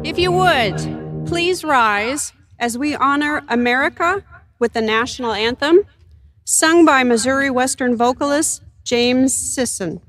If you would, please rise as we honor America with the National Anthem, sung by Missouri Western vocalist James Sisson.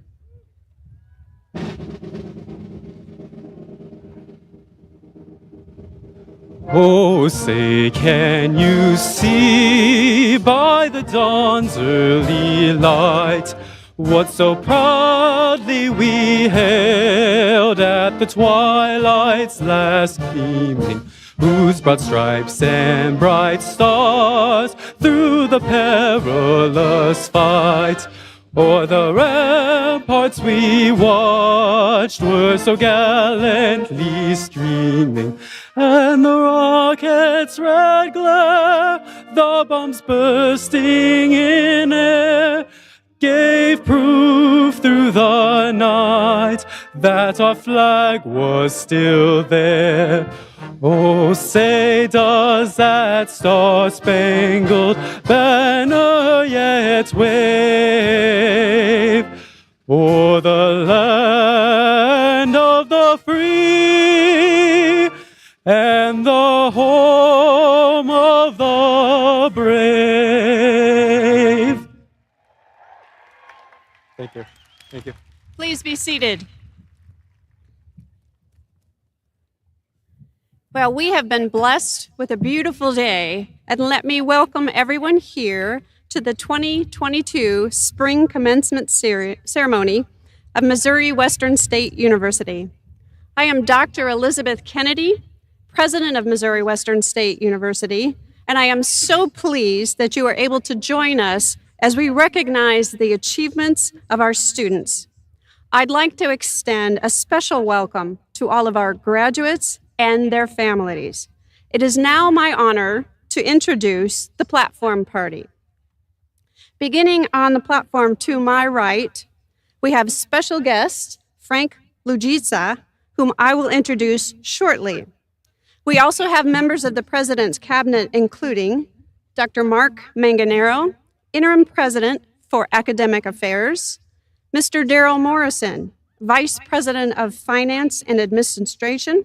Oh, say, can you see by the dawn's early light what so proudly we hailed at the twilight's last gleaming, whose broad stripes and bright stars through the perilous fight o'er the ramparts we watched were so gallantly streaming, and the rocket's red glare, the bombs bursting in air, gave proof through the night that our flag was still there. Oh, say, does that star-spangled banner yet wave o'er the land of the free and the home of the brave? Thank you. Thank you. Please be seated. Well, we have been blessed with a beautiful day, and let me welcome everyone here to the 2022 Spring Commencement Ceremony of Missouri Western State University. I am Dr. Elizabeth Kennedy, President of Missouri Western State University, and I am so pleased that you are able to join us as we recognize the achievements of our students. I'd like to extend a special welcome to all of our graduates and their families. It is now my honor to introduce the platform party. Beginning on the platform to my right, we have special guest Frank Lugita, whom I will introduce shortly. We also have members of the President's Cabinet, including Dr. Mark Manganero, Interim President for Academic Affairs, Mr. Darrell Morrison, Vice President of Finance and Administration,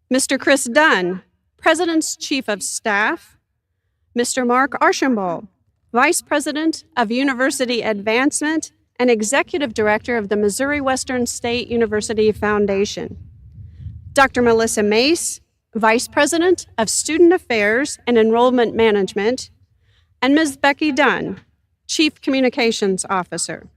Mr. Chris Dunn, President's Chief of Staff, Mr. Mark Archambault, Vice President of University Advancement and Executive Director of the Missouri Western State University Foundation, Dr. Melissa Mace, Vice President of Student Affairs and Enrollment Management, and Ms. Becky Dunn, Chief Communications Officer.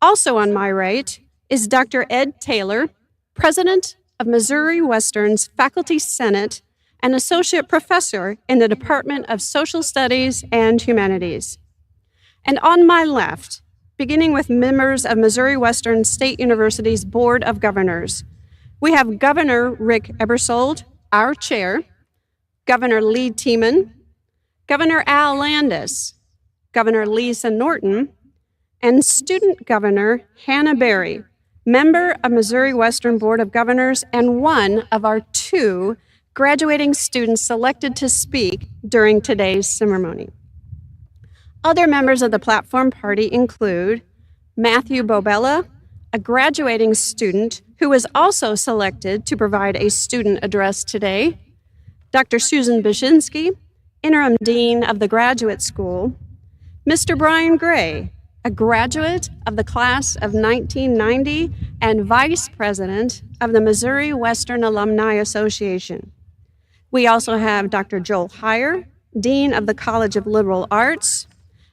Also on my right is Dr. Ed Taylor, President of Missouri Western's Faculty Senate and Associate Professor in the Department of Social Studies and Humanities. And on my left, beginning with members of Missouri Western State University's Board of Governors, we have Governor Rick Ebersold, our chair, Governor Lee Tiemann, Governor Al Landis, Governor Lisa Norton, and Student Governor Hannah Berry, member of Missouri Western Board of Governors and one of our 2 graduating students selected to speak during today's ceremony. Other members of the platform party include Matthew Babella, a graduating student who was also selected to provide a student address today, Dr. Susan Bashinsky, Interim Dean of the Graduate School, Mr. Brian Gray, a graduate of the class of 1990 and Vice President of the Missouri Western Alumni Association. We also have Dr. Joel Heyer, Dean of the College of Liberal Arts,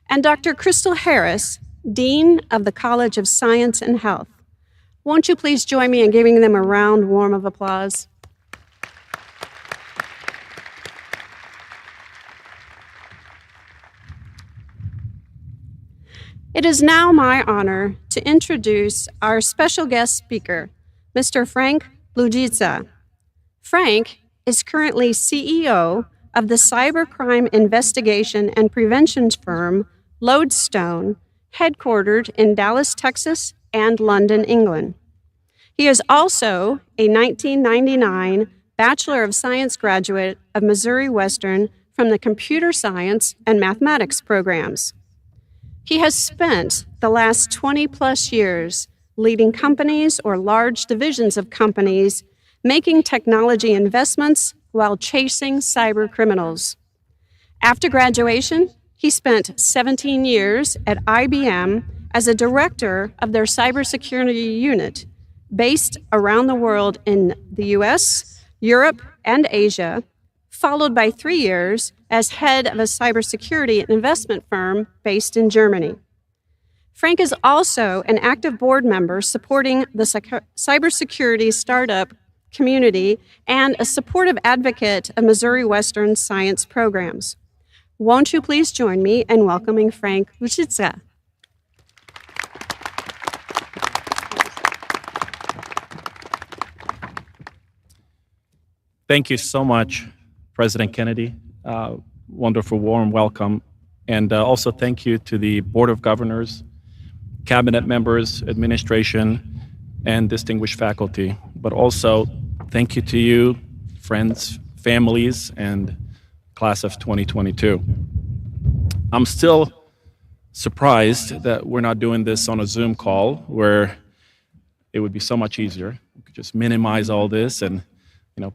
and Dr. Crystal Harris, Dean of the College of Science and Health. Won't you please join me in giving them a round, warm of applause? It is now my honor to introduce our special guest speaker, Mr. Frank Lugita. Frank is currently CEO of the cybercrime investigation and prevention firm Lodestone, headquartered in Dallas, Texas, and London, England. He is also a 1999 Bachelor of Science graduate of Missouri Western from the Computer Science and Mathematics programs. He has spent the last 20-plus years leading companies or large divisions of companies making technology investments while chasing cyber criminals. After graduation, he spent 17 years at IBM as a director of their cybersecurity unit, based around the world in the US, Europe, and Asia, followed by 3 years as head of a cybersecurity investment firm based in Germany. Frank is also an active board member supporting the cybersecurity startup community and a supportive advocate of Missouri Western science programs. Won't you please join me in welcoming Frank Lugita? Thank you so much, President Kennedy. Wonderful, warm welcome. And also thank you to the Board of Governors, cabinet members, administration, and distinguished faculty. But also thank you to you, friends, families, and class of 2022. I'm still surprised that we're not doing this on a Zoom call where it would be so much easier. We could just minimize all this and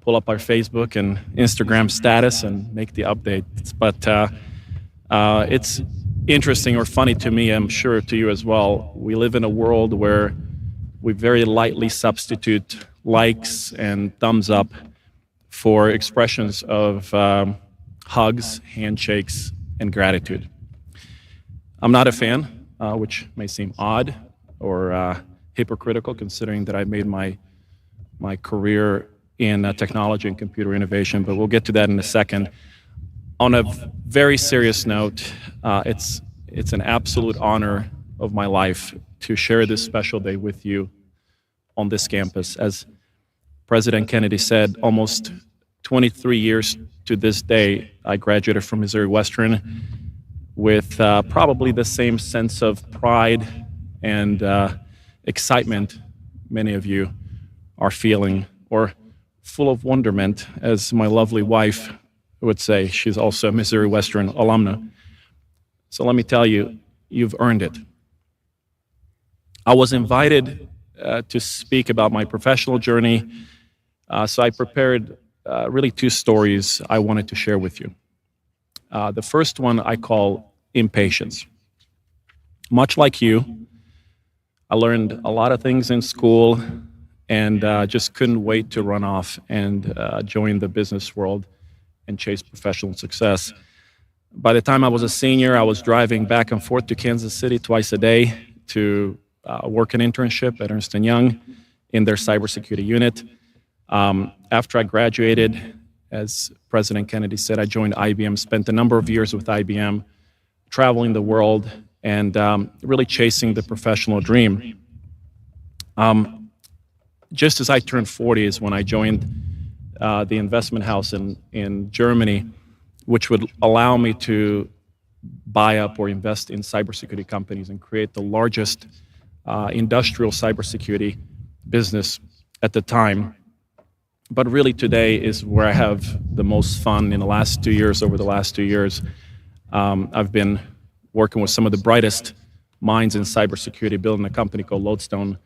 pull up our Facebook and Instagram status and make the updates. But it's interesting or funny to me, I'm sure to you as well. We live in a world where we very lightly substitute likes and thumbs up for expressions of hugs, handshakes, and gratitude. I'm not a fan, which may seem odd or hypocritical, considering that I made my career in technology and computer innovation, but we'll get to that in a second. On a very serious note, it's an absolute honor of my life to share this special day with you on this campus. As President Kennedy said, almost 23 years to this day, I graduated from Missouri Western with probably the same sense of pride and excitement many of you are feeling, or full of wonderment, as my lovely wife would say. She's also a Missouri Western alumna. So let me tell you, you've earned it. I was invited to speak about my professional journey, so I prepared really two stories I wanted to share with you. The first one I call Impatience. Much like you, I learned a lot of things in school and just couldn't wait to run off and join the business world and chase professional success. By the time I was a senior, I was driving back and forth to Kansas City twice a day to work an internship at Ernst & Young in their cybersecurity unit. After I graduated, as President Kennedy said, I joined IBM, spent a number of years with IBM, traveling the world and really chasing the professional dream. Just as I turned 40 is when I joined the investment house in Germany, which would allow me to buy up or invest in cybersecurity companies and create the largest industrial cybersecurity business at the time. But really today is where I have the most fun in the last 2 years. Over the last 2 years, I've been working with some of the brightest minds in cybersecurity, building a company called Lodestone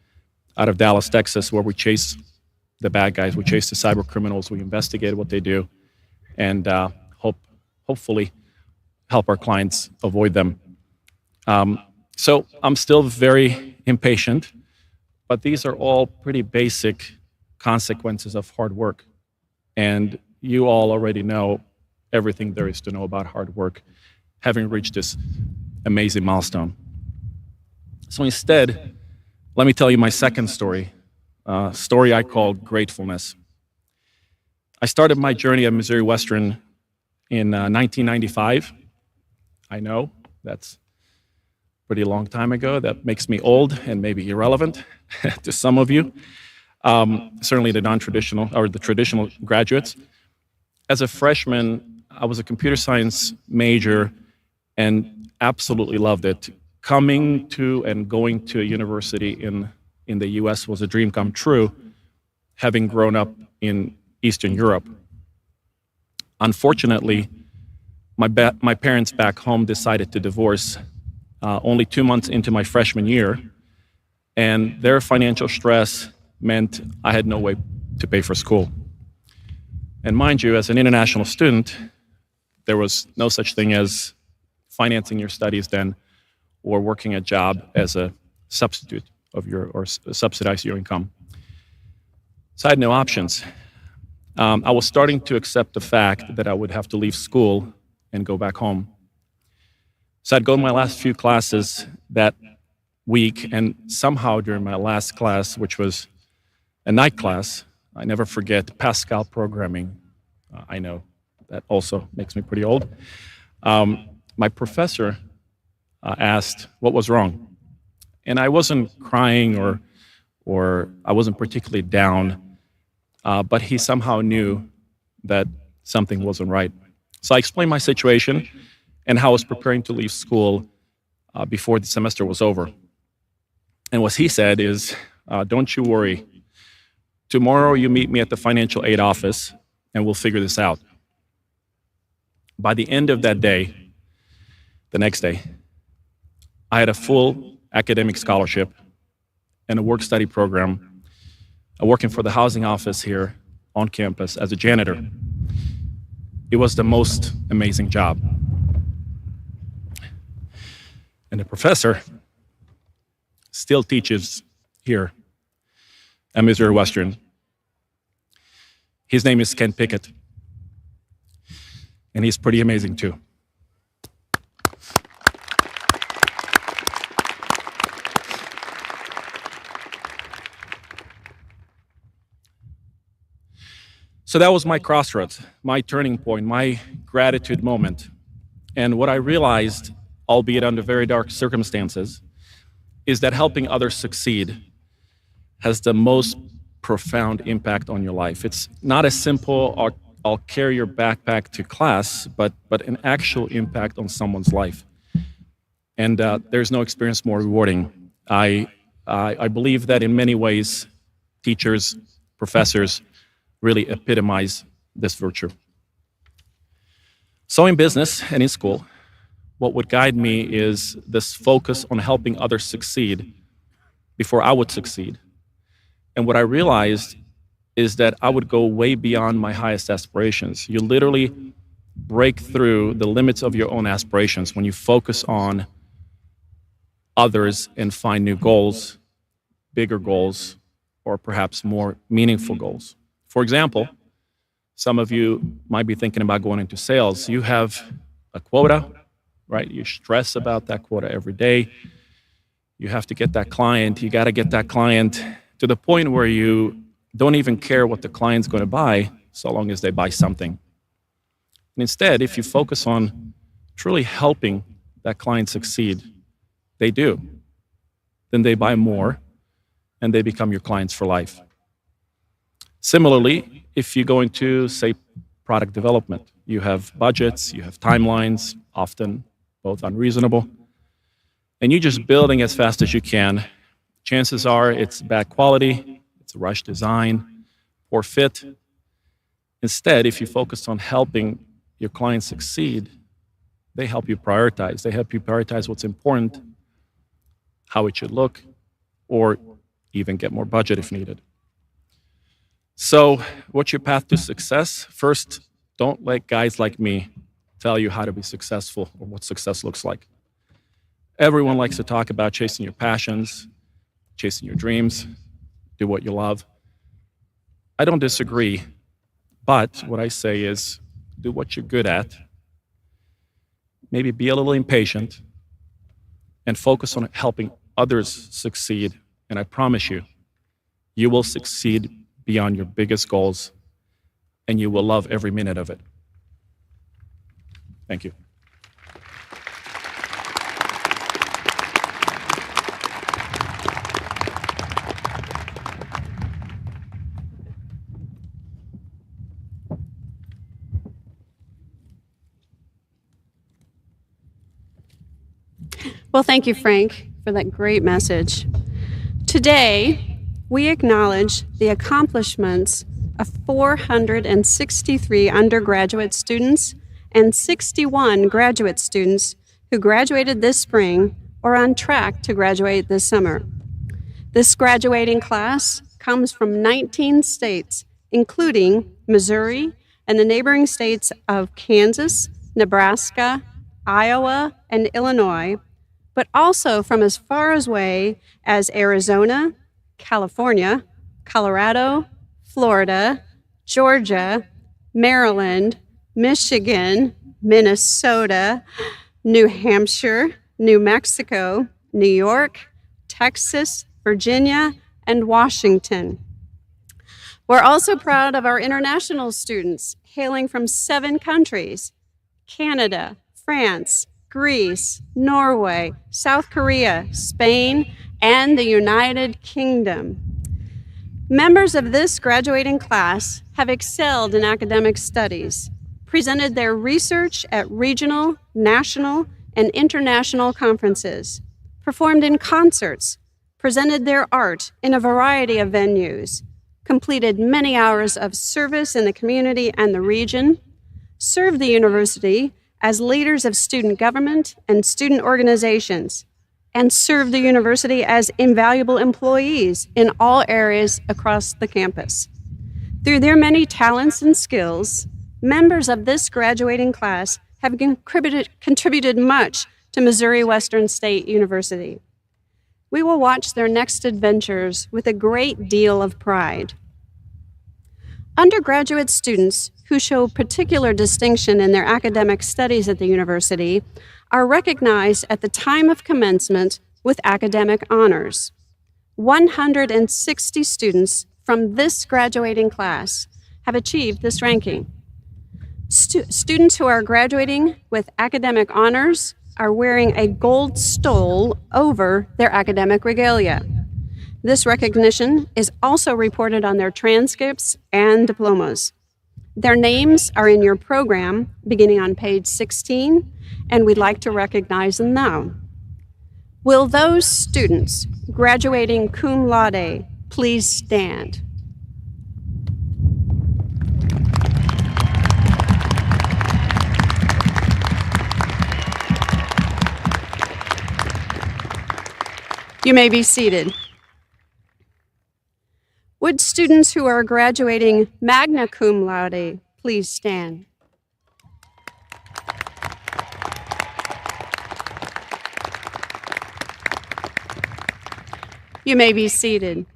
out of Dallas, Texas, where we chase the bad guys, we chase the cyber criminals, we investigate what they do, and hopefully help our clients avoid them. So I'm still very impatient, but these are all pretty basic consequences of hard work. And you all already know everything there is to know about hard work, having reached this amazing milestone. So instead, let me tell you my second story, a story I call Gratefulness. I started my journey at Missouri Western in 1995. I know that's a pretty long time ago. That makes me old and maybe irrelevant to some of you, certainly the non-traditional or the traditional graduates. As a freshman, I was a computer science major and absolutely loved it. Coming to and going to a university in the US was a dream come true, having grown up in Eastern Europe. Unfortunately, my parents back home decided to divorce only 2 months into my freshman year, and their financial stress meant I had no way to pay for school. And mind you, as an international student, there was no such thing as financing your studies then or working a job as a substitute of your, or subsidize your income. So I had no options. I was starting to accept the fact that I would have to leave school and go back home. So I'd go to my last few classes that week, and somehow during my last class, which was a night class, I never forget Pascal programming. I know that also makes me pretty old. My professor asked what was wrong. And I wasn't crying or I wasn't particularly down, but he somehow knew that something wasn't right. So I explained my situation and how I was preparing to leave school before the semester was over. And what he said is, don't you worry. Tomorrow you meet me at the financial aid office and we'll figure this out. By the end of that day, the next day, I had a full academic scholarship and a work-study program, working for the housing office here on campus as a janitor. It was the most amazing job. And the professor still teaches here at Missouri Western. His name is Ken Pickett, and he's pretty amazing too. So that was my crossroads, my turning point, my gratitude moment. And what I realized, albeit under very dark circumstances, is that helping others succeed has the most profound impact on your life. It's not as simple, I'll carry your backpack to class, but an actual impact on someone's life. And there's no experience more rewarding. I believe that in many ways, teachers, professors, really epitomize this virtue. So in business and in school, what would guide me is this focus on helping others succeed before I would succeed. And what I realized is that I would go way beyond my highest aspirations. You literally break through the limits of your own aspirations when you focus on others and find new goals, bigger goals, or perhaps more meaningful goals. For example, some of you might be thinking about going into sales. You have a quota, right? You stress about that quota every day. You have to get that client. You got to get that client to the point where you don't even care what the client's going to buy so long as they buy something. And instead, if you focus on truly helping that client succeed, they do. Then they buy more and they become your clients for life. Similarly, if you go into, say, product development, you have budgets, you have timelines, often both unreasonable, and you're just building as fast as you can. Chances are it's bad quality, it's a rushed design, poor fit. Instead, if you focus on helping your clients succeed, they help you prioritize. They help you prioritize what's important, how it should look, or even get more budget if needed. So, what's your path to success? First, don't let guys like me tell you how to be successful or what success looks like. Everyone likes to talk about chasing your passions, chasing your dreams, do what you love. I don't disagree, but what I say is do what you're good at, maybe be a little impatient, and focus on helping others succeed. And I promise you, you will succeed beyond your biggest goals, and you will love every minute of it. Thank you. Well, thank you, Frank, for that great message. Today, we acknowledge the accomplishments of 463 undergraduate students and 61 graduate students who graduated this spring or are on track to graduate this summer. This graduating class comes from 19 states, including Missouri and the neighboring states of Kansas, Nebraska, Iowa, and Illinois, but also from as far away as Arizona, California, Colorado, Florida, Georgia, Maryland, Michigan, Minnesota, New Hampshire, New Mexico, New York, Texas, Virginia, and Washington. We're also proud of our international students hailing from 7 countries: Canada, France, Greece, Norway, South Korea, Spain, and the United Kingdom. Members of this graduating class have excelled in academic studies, presented their research at regional, national, and international conferences, performed in concerts, presented their art in a variety of venues, completed many hours of service in the community and the region, served the university as leaders of student government and student organizations, and served the university as invaluable employees in all areas across the campus. Through their many talents and skills, members of this graduating class have contributed much to Missouri Western State University. We will watch their next adventures with a great deal of pride. Undergraduate students who show particular distinction in their academic studies at the university are recognized at the time of commencement with academic honors. 160 students from this graduating class have achieved this ranking. Students who are graduating with academic honors are wearing a gold stole over their academic regalia. This recognition is also reported on their transcripts and diplomas. Their names are in your program beginning on page 16, and we'd like to recognize them now. Will those students graduating cum laude please stand? You may be seated. Would students who are graduating magna cum laude please stand? You may be seated.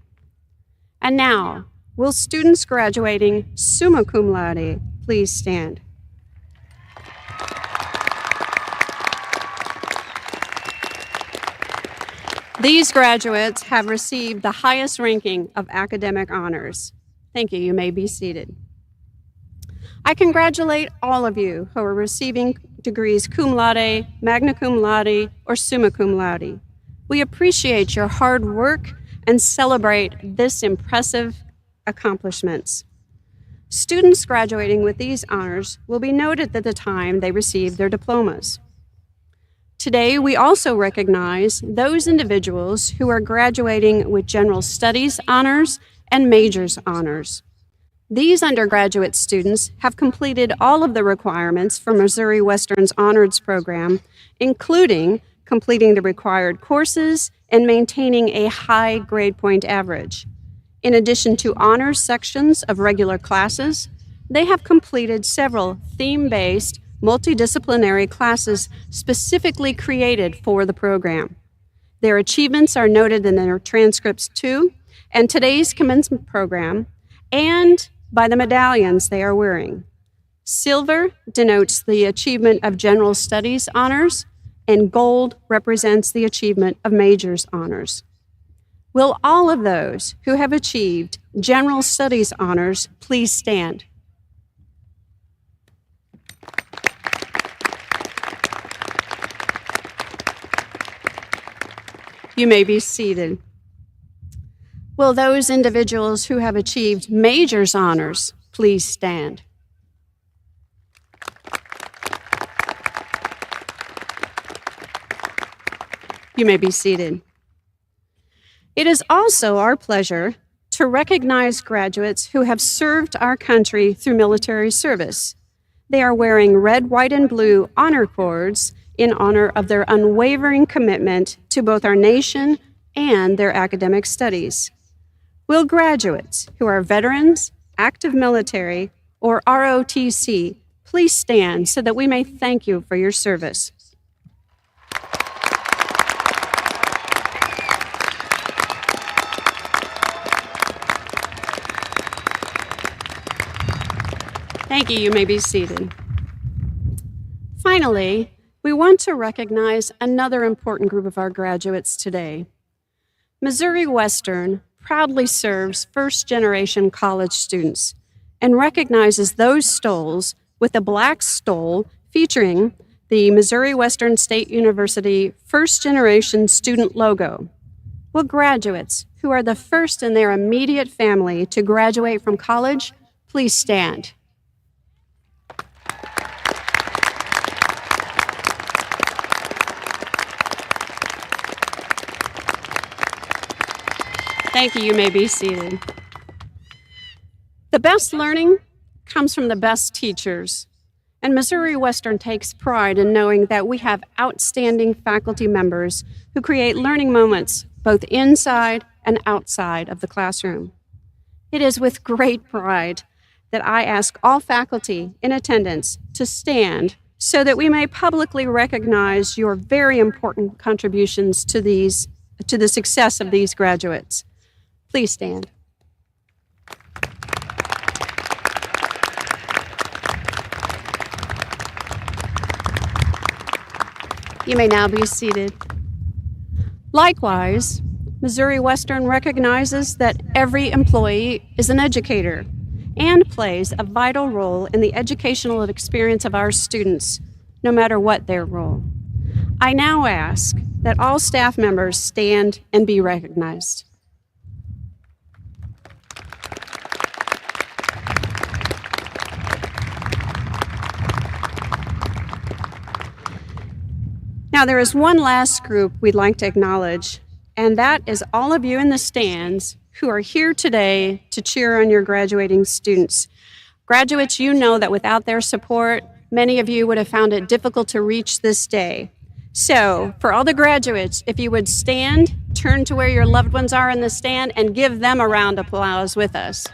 And now, will students graduating summa cum laude please stand? These graduates have received the highest ranking of academic honors. Thank you. You may be seated. I congratulate all of you who are receiving degrees cum laude, magna cum laude, or summa cum laude. We appreciate your hard work and celebrate this impressive accomplishments. Students graduating with these honors will be noted at the time they receive their diplomas. Today, we also recognize those individuals who are graduating with general studies honors and majors honors. These undergraduate students have completed all of the requirements for Missouri Western's honors program, including completing the required courses and maintaining a high grade point average. In addition to honors sections of regular classes, they have completed several theme-based multidisciplinary classes specifically created for the program. Their achievements are noted in their transcripts too, and today's commencement program, and by the medallions they are wearing. Silver denotes the achievement of general studies honors, and gold represents the achievement of majors honors. Will all of those who have achieved general studies honors please stand? You may be seated. Will those individuals who have achieved majors honors please stand? You may be seated. It is also our pleasure to recognize graduates who have served our country through military service. They are wearing red, white, and blue honor cords in honor of their unwavering commitment to both our nation and their academic studies. Will graduates who are veterans, active military, or ROTC please stand so that we may thank you for your service? Thank you. You may be seated. Finally, we want to recognize another important group of our graduates today. Missouri Western proudly serves first-generation college students and recognizes those stoles with a black stole featuring the Missouri Western State University first-generation student logo. Will graduates who are the first in their immediate family to graduate from college please stand? Thank you. You may be seated. The best learning comes from the best teachers, and Missouri Western takes pride in knowing that we have outstanding faculty members who create learning moments both inside and outside of the classroom. It is with great pride that I ask all faculty in attendance to stand so that we may publicly recognize your very important contributions to the success of these graduates. Please stand. You may now be seated. Likewise, Missouri Western recognizes that every employee is an educator and plays a vital role in the educational experience of our students, no matter what their role. I now ask that all staff members stand and be recognized. Now, there is one last group we'd like to acknowledge, and that is all of you in the stands who are here today to cheer on your graduating students. Graduates, you know that without their support, many of you would have found it difficult to reach this day. So, for all the graduates, if you would stand, turn to where your loved ones are in the stand, and give them a round of applause with us.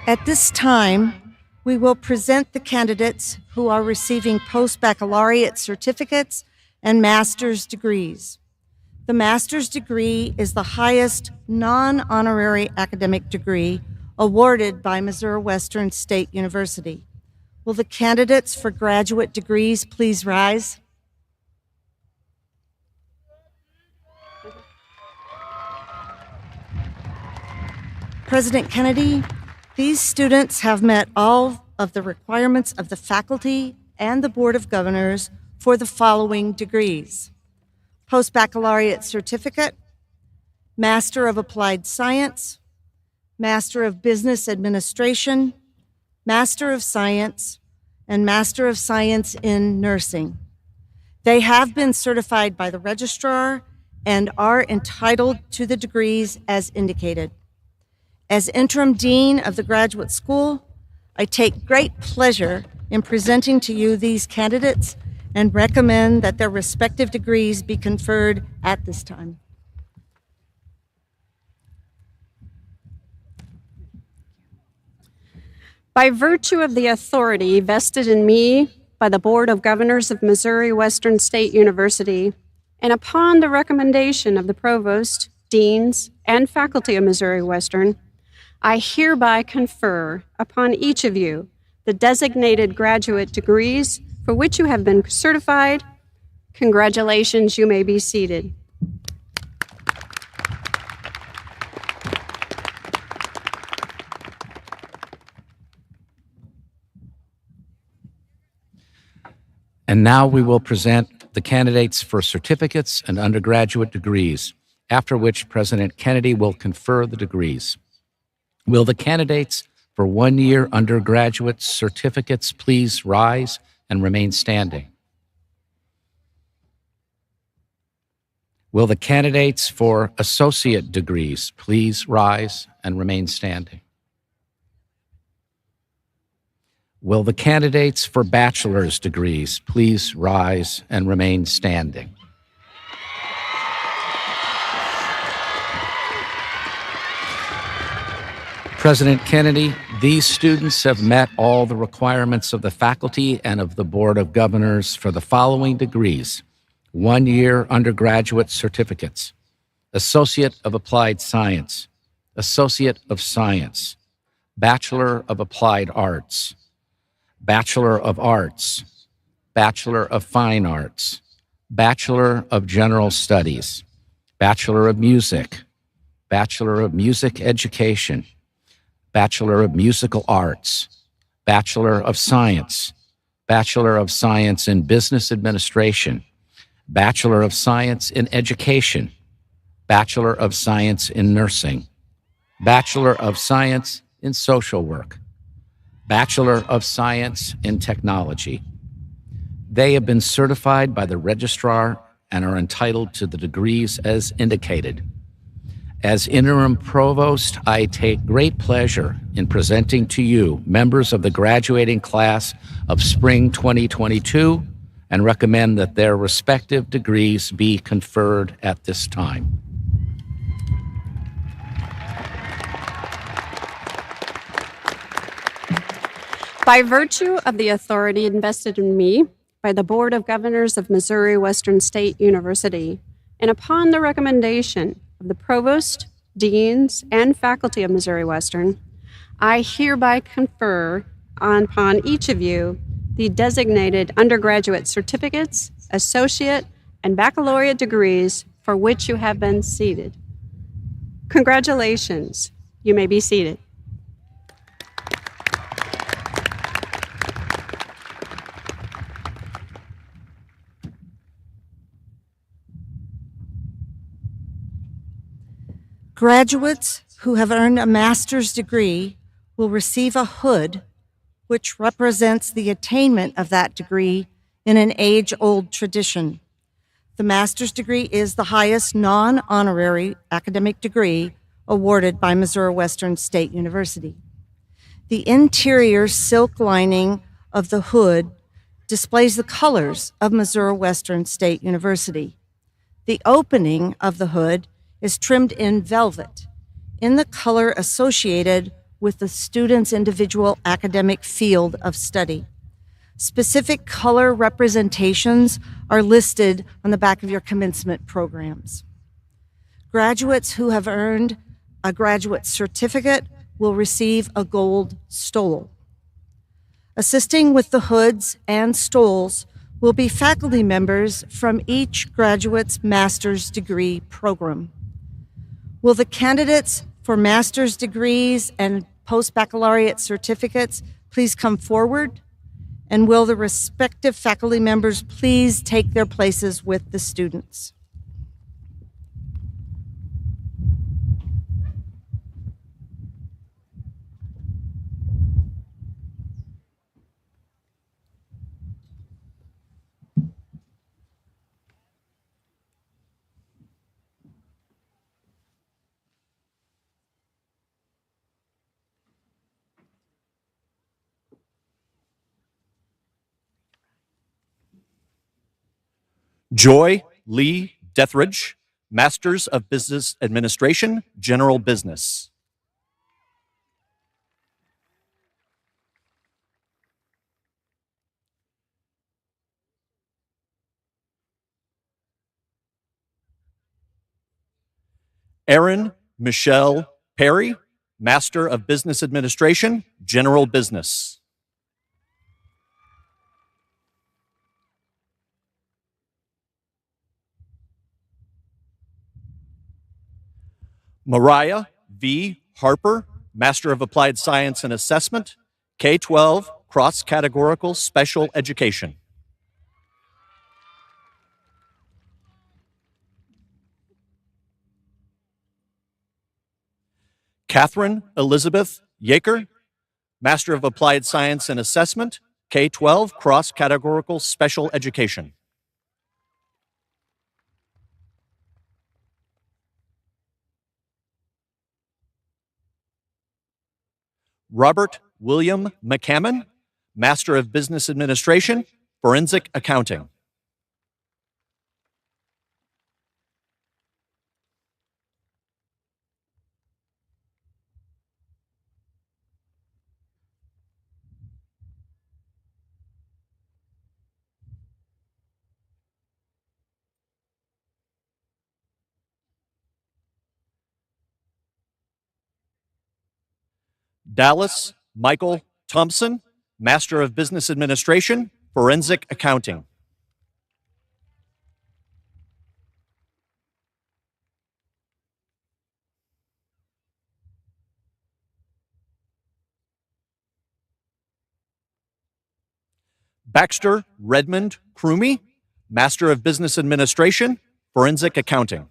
At this time, we will present the candidates who are receiving post-baccalaureate certificates and master's degrees. The master's degree is the highest non-honorary academic degree awarded by Missouri Western State University. Will the candidates for graduate degrees please rise? President Kennedy, these students have met all of the requirements of the faculty and the Board of Governors for the following degrees: Post-Baccalaureate Certificate, Master of Applied Science, Master of Business Administration, Master of Science, and Master of Science in Nursing. They have been certified by the registrar and are entitled to the degrees as indicated. As interim dean of the graduate school, I take great pleasure in presenting to you these candidates and recommend that their respective degrees be conferred at this time. By virtue of the authority vested in me by the Board of Governors of Missouri Western State University, and upon the recommendation of the provost, deans, and faculty of Missouri Western, I hereby confer upon each of you the designated graduate degrees for which you have been certified. Congratulations, you may be seated. And now we will present the candidates for certificates and undergraduate degrees, after which President Kennedy will confer the degrees. Will the candidates for one-year undergraduate certificates please rise and remain standing? Will the candidates for associate degrees please rise and remain standing? Will the candidates for bachelor's degrees please rise and remain standing? President Kennedy, these students have met all the requirements of the faculty and of the Board of Governors for the following degrees: one-year undergraduate certificates, Associate of Applied Science, Associate of Science, Bachelor of Applied Arts, Bachelor of Arts, Bachelor of Fine Arts, Bachelor of General Studies, Bachelor of Music, Bachelor of Music Education, Bachelor of Musical Arts, Bachelor of Science, Bachelor of Science in Business Administration, Bachelor of Science in Education, Bachelor of Science in Nursing, Bachelor of Science in Social Work, Bachelor of Science in Technology. They have been certified by the registrar and are entitled to the degrees as indicated. As interim provost, I take great pleasure in presenting to you members of the graduating class of spring 2022 and recommend that their respective degrees be conferred at this time. By virtue of the authority invested in me by the Board of Governors of Missouri Western State University, and upon the recommendation of the provost, deans, and faculty of Missouri Western, I hereby confer upon each of you the designated undergraduate certificates, associate, and baccalaureate degrees for which you have been seated. Congratulations. You may be seated. Graduates who have earned a master's degree will receive a hood which represents the attainment of that degree in an age-old tradition. The master's degree is the highest non-honorary academic degree awarded by Missouri Western State University. The interior silk lining of the hood displays the colors of Missouri Western State University. The opening of the hood is trimmed in velvet in the color associated with the student's individual academic field of study. Specific color representations are listed on the back of your commencement programs. Graduates who have earned a graduate certificate will receive a gold stole. Assisting with the hoods and stoles will be faculty members from each graduate's master's degree program. Will the candidates for master's degrees and post-baccalaureate certificates please come forward? And will the respective faculty members please take their places with the students? Joy Lee Dethridge, Masters of Business Administration, General Business. Erin Michelle Perry, Master of Business Administration, General Business. Mariah V. Harper, Master of Applied Science and Assessment, K-12, Cross-Categorical Special Education. Catherine Elizabeth Yaker, Master of Applied Science and Assessment, K-12, Cross-Categorical Special Education. Robert William McCammon, Master of Business Administration, Forensic Accounting. Dallas Michael Thompson, Master of Business Administration, Forensic Accounting. Baxter Redmond Crumey, Master of Business Administration, Forensic Accounting.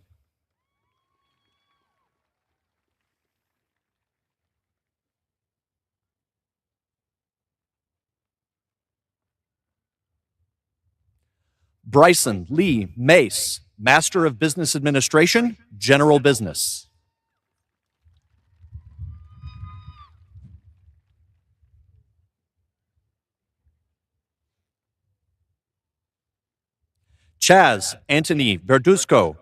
Bryson Lee Mace, Master of Business Administration, General Business. Chaz Anthony Verduzco,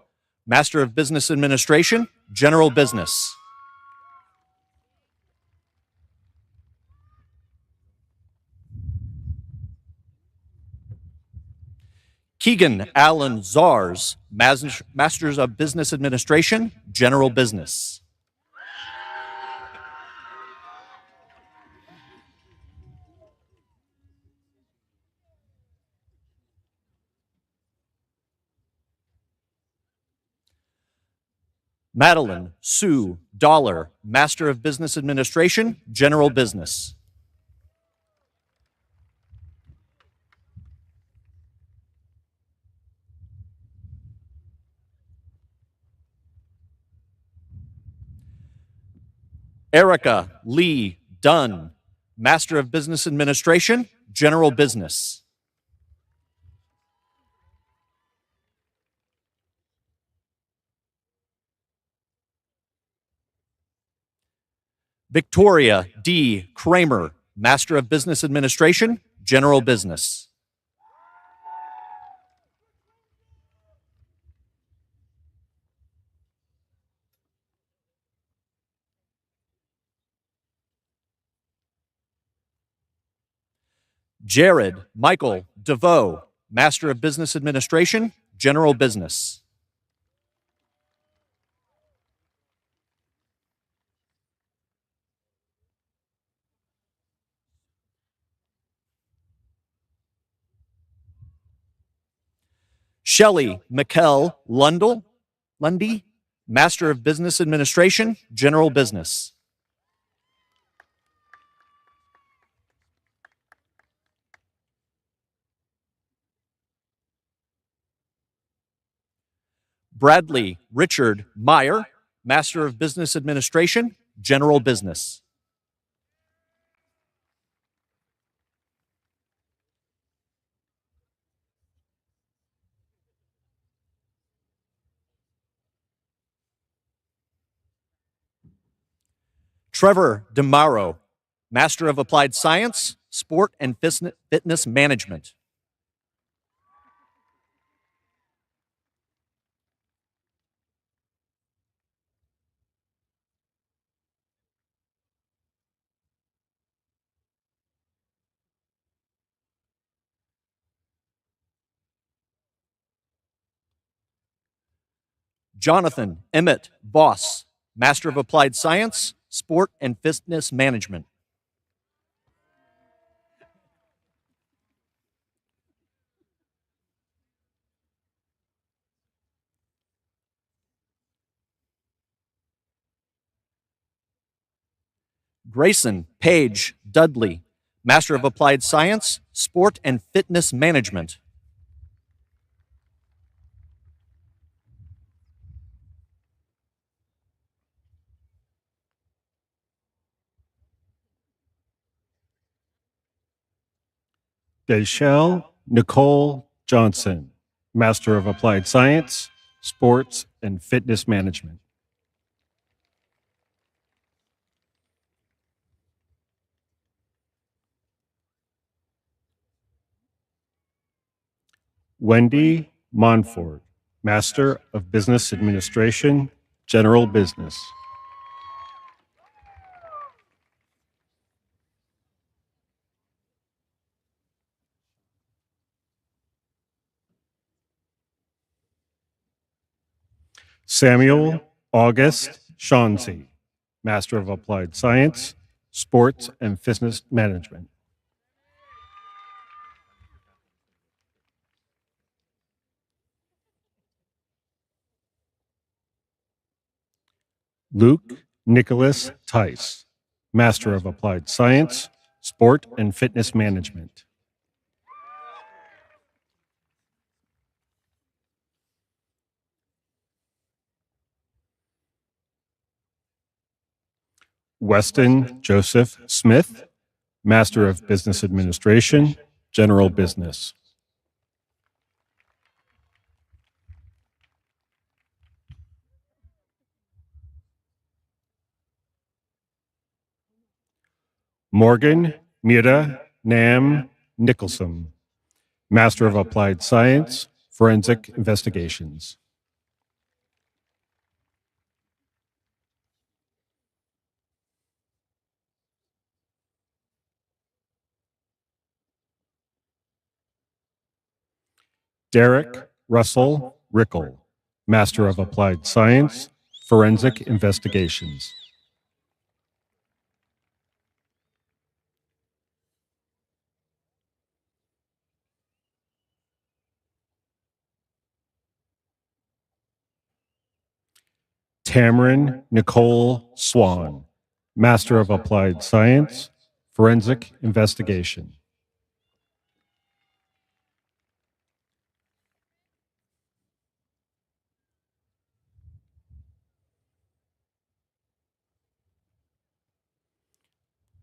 Master of Business Administration, General Business. Keegan Allen Zars, Masters of Business Administration, General Business. Madeline Sue Dollar, Master of Business Administration, General Business. Erica Lee Dunn, Master of Business Administration, General Business. Victoria D. Kramer, Master of Business Administration, General Business. Jared Michael DeVoe, Master of Business Administration, General Business. Shelley McKell Lundy, Master of Business Administration, General Business. Bradley Richard Meyer, Master of Business Administration, General Business. Trevor DeMauro, Master of Applied Science, Sport and Fitness Management. Jonathan Emmett Voss, Master of Applied Science, Sport and Fitness Management. Grayson Page Dudley, Master of Applied Science, Sport and Fitness Management. Deshelle Nicole Johnson, Master of Applied Science, Sports and Fitness Management. Wendy Monfort, Master of Business Administration, General Business. Samuel August Shaughnessy, Master of Applied Science, Sports and Fitness Management. Luke Nicholas Tice, Master of Applied Science, Sport and Fitness Management. Weston Joseph Smith, Master of Business Administration, General Business. Morgan Mira Nam Nicholson, Master of Applied Science, Forensic Investigations. Derek Russell Rickle, Master of Applied Science, Forensic Investigations. Tamron Nicole Swan, Master of Applied Science, Forensic Investigation.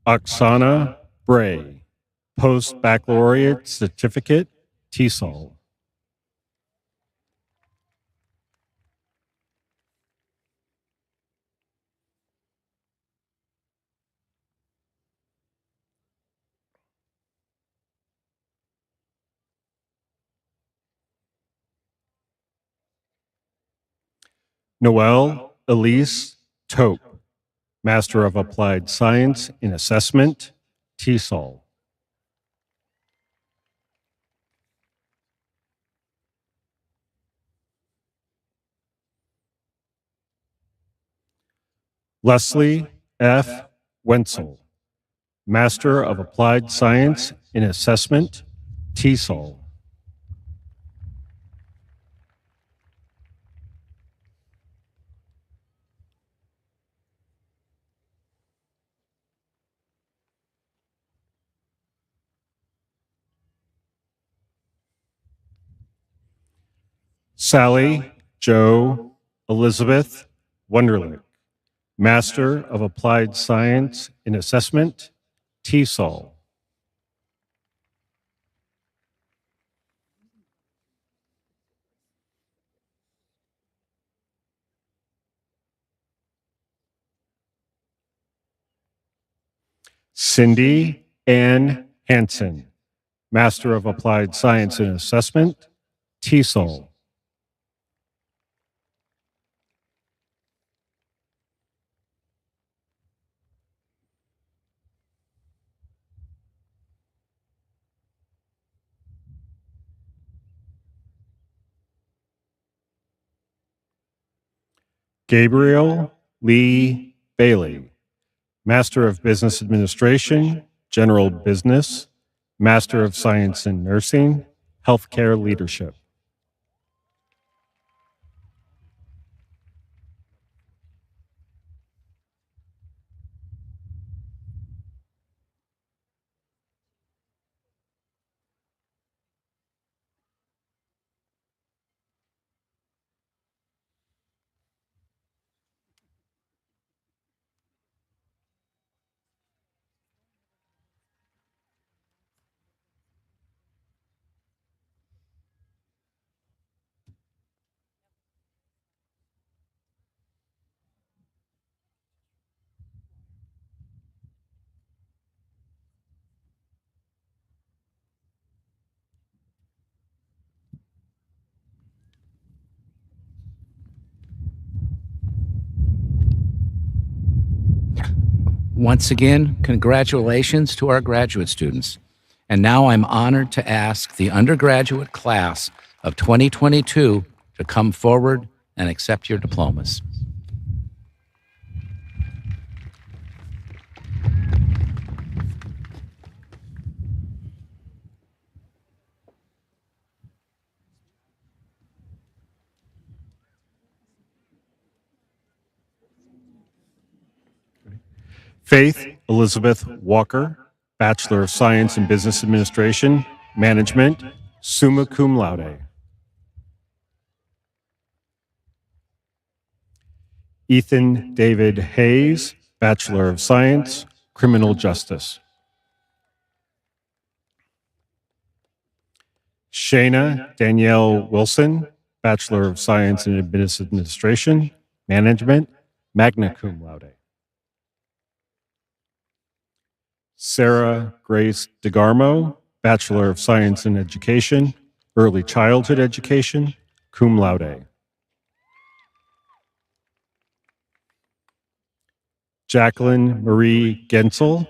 Oksana Bray, Post-Baccalaureate Certificate, TESOL. Noelle Elise Tope, Master of Applied Science in Assessment, TESOL. Leslie F. Wenzel, Master of Applied Science in Assessment, TESOL. Sally Jo Elizabeth Wunderlich, Master of Applied Science in Assessment, TESOL. Cindy Ann Hansen, Master of Applied Science in Assessment, TESOL. Gabriel Lee Bailey, Master of Business Administration, General Business, Master of Science in Nursing, Healthcare Leadership. Once again, congratulations to our graduate students. And now I'm honored to ask the undergraduate class of 2022 to come forward and accept your diplomas. Faith Elizabeth Walker, Bachelor of Science in Business Administration, Management, summa cum laude. Ethan David Hayes, Bachelor of Science, Criminal Justice. Shayna Danielle Wilson, Bachelor of Science in Business Administration, Management, magna cum laude. Sarah Grace DeGarmo, Bachelor of Science in Education, Early Childhood Education, cum laude. Jacqueline Marie Gensel,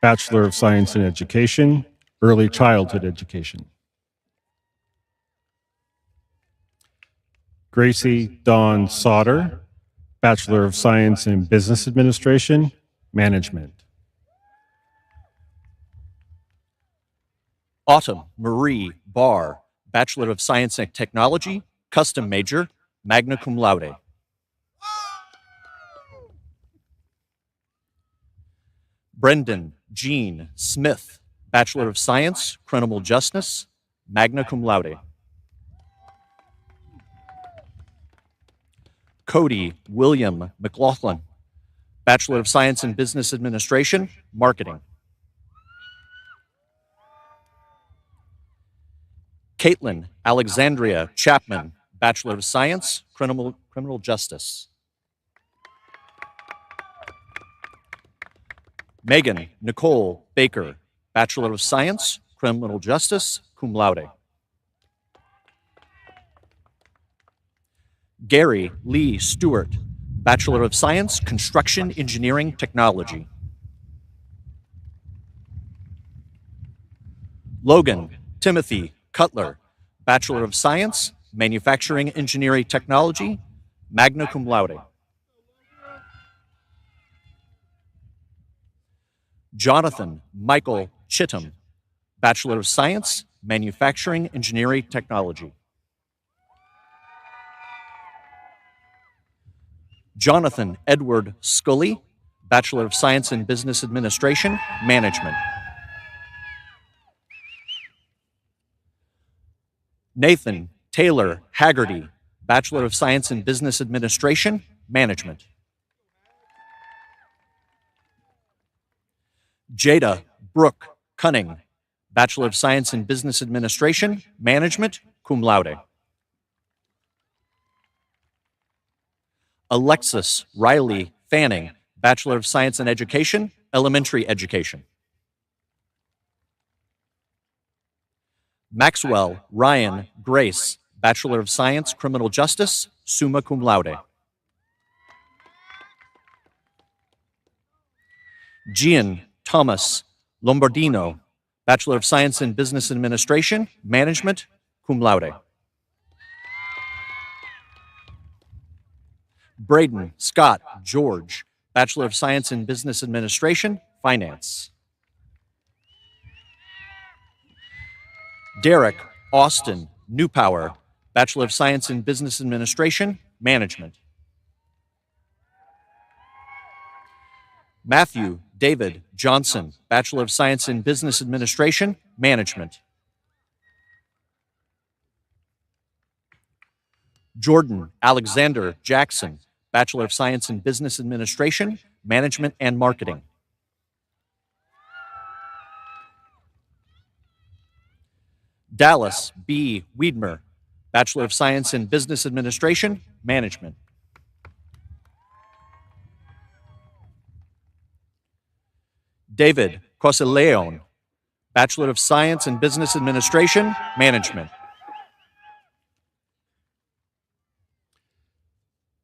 Bachelor of Science in Education, Early Childhood Education. Gracie Dawn Sauter, Bachelor of Science in Business Administration, Management. Autumn Marie Barr, Bachelor of Science and Technology, Custom Major, magna cum laude. Brendan Jean Smith, Bachelor of Science, Criminal Justice, magna cum laude. Cody William McLaughlin, Bachelor of Science in Business Administration, Marketing. Caitlin Alexandria Chapman, Bachelor of Science, Criminal Justice. Megan Nicole Baker, Bachelor of Science, Criminal Justice, cum laude. Gary Lee Stewart, Bachelor of Science, Construction Engineering Technology. Logan Timothy Cutler, Bachelor of Science, Manufacturing Engineering Technology, magna cum laude. Jonathan Michael Chittum, Bachelor of Science, Manufacturing Engineering Technology. Jonathan Edward Scully, Bachelor of Science in Business Administration, Management. Nathan Taylor Haggerty, Bachelor of Science in Business Administration, Management. Jada Brooke Cunning, Bachelor of Science in Business Administration, Management, cum laude. Alexis Riley Fanning, Bachelor of Science in Education, Elementary Education. Maxwell Ryan Grace, Bachelor of Science, Criminal Justice, summa cum laude. Gian Thomas Lombardino, Bachelor of Science in Business Administration, Management, cum laude. Braden Scott George, Bachelor of Science in Business Administration, Finance. Derek Austin Newpower, Bachelor of Science in Business Administration, Management. Matthew David Johnson, Bachelor of Science in Business Administration, Management. Jordan Alexander Jackson, Bachelor of Science in Business Administration, Management and Marketing. Dallas B. Wiedmer, Bachelor of Science in Business Administration, Management. David Coseleon, Bachelor of Science in Business Administration, Management.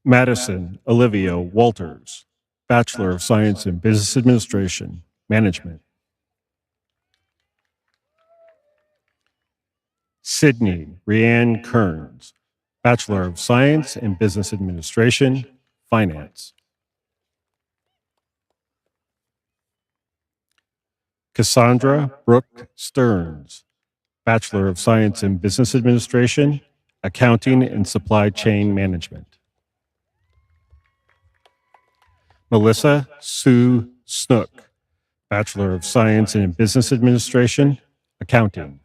Madison Olivia Walters, Bachelor of Science in Business Administration, Management. Sydney Rianne Kearns, Bachelor of Science in Business Administration, Finance. Cassandra Brooke Stearns, Bachelor of Science in Business Administration, Accounting and Supply Chain Management. Melissa Sue Snook, Bachelor of Science in Business Administration, Accounting.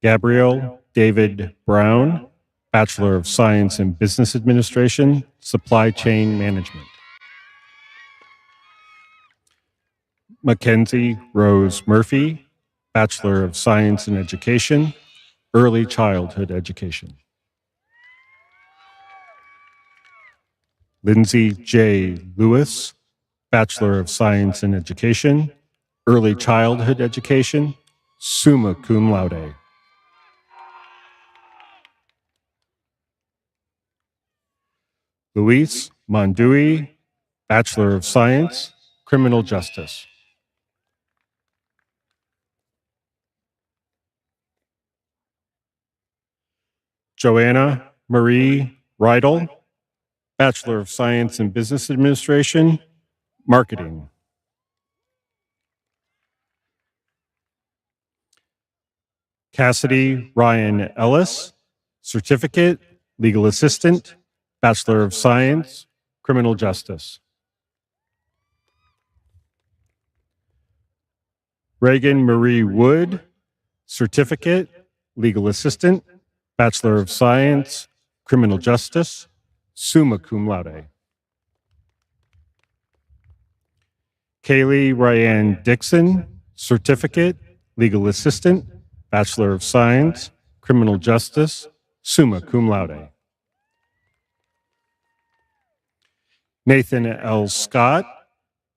Gabriel David Brown, Bachelor of Science in Business Administration, Supply Chain Management. Mackenzie Rose Murphy, Bachelor of Science in Education, Early Childhood Education. Lindsay J. Lewis, Bachelor of Science in Education, Early Childhood Education, summa cum laude. Luis Mondui, Bachelor of Science, Criminal Justice. Joanna Marie Rydell, Bachelor of Science in Business Administration, Marketing. Cassidy Ryan Ellis, Certificate, Legal Assistant, Bachelor of Science, Criminal Justice. Reagan Marie Wood, Certificate, Legal Assistant, Bachelor of Science, Criminal Justice, summa cum laude. Kaylee Ryan Dixon, Certificate, Legal Assistant, Bachelor of Science, Criminal Justice, summa cum laude. Nathan L. Scott,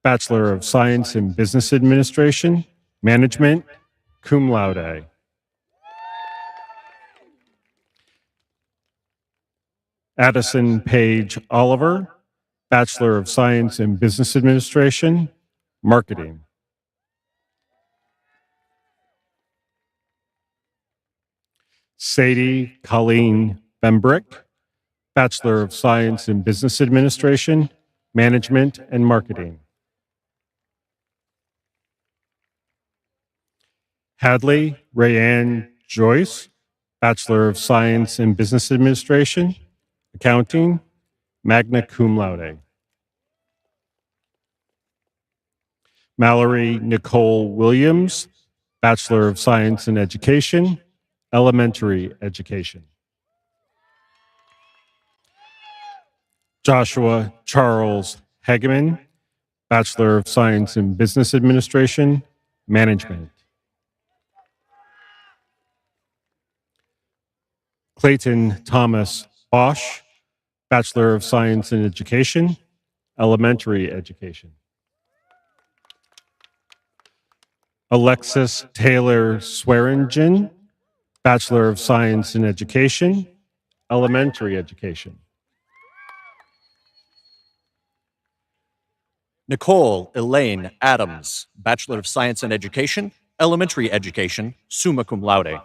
Bachelor of Science in Business Administration, Management, cum laude. Addison Page Oliver, Bachelor of Science in Business Administration, Marketing. Sadie Colleen Bembrick, Bachelor of Science in Business Administration, Management and Marketing. Hadley Rayanne Joyce, Bachelor of Science in Business Administration, Accounting, magna cum laude. Mallory Nicole Williams, Bachelor of Science in Education, Elementary Education. Joshua Charles Hageman, Bachelor of Science in Business Administration, Management. Clayton Thomas Bosch, Bachelor of Science in Education, Elementary Education. Alexis Taylor Swearingen, Bachelor of Science in Education, Elementary Education. Nicole Elaine Adams, Bachelor of Science in Education, Elementary Education, summa cum laude.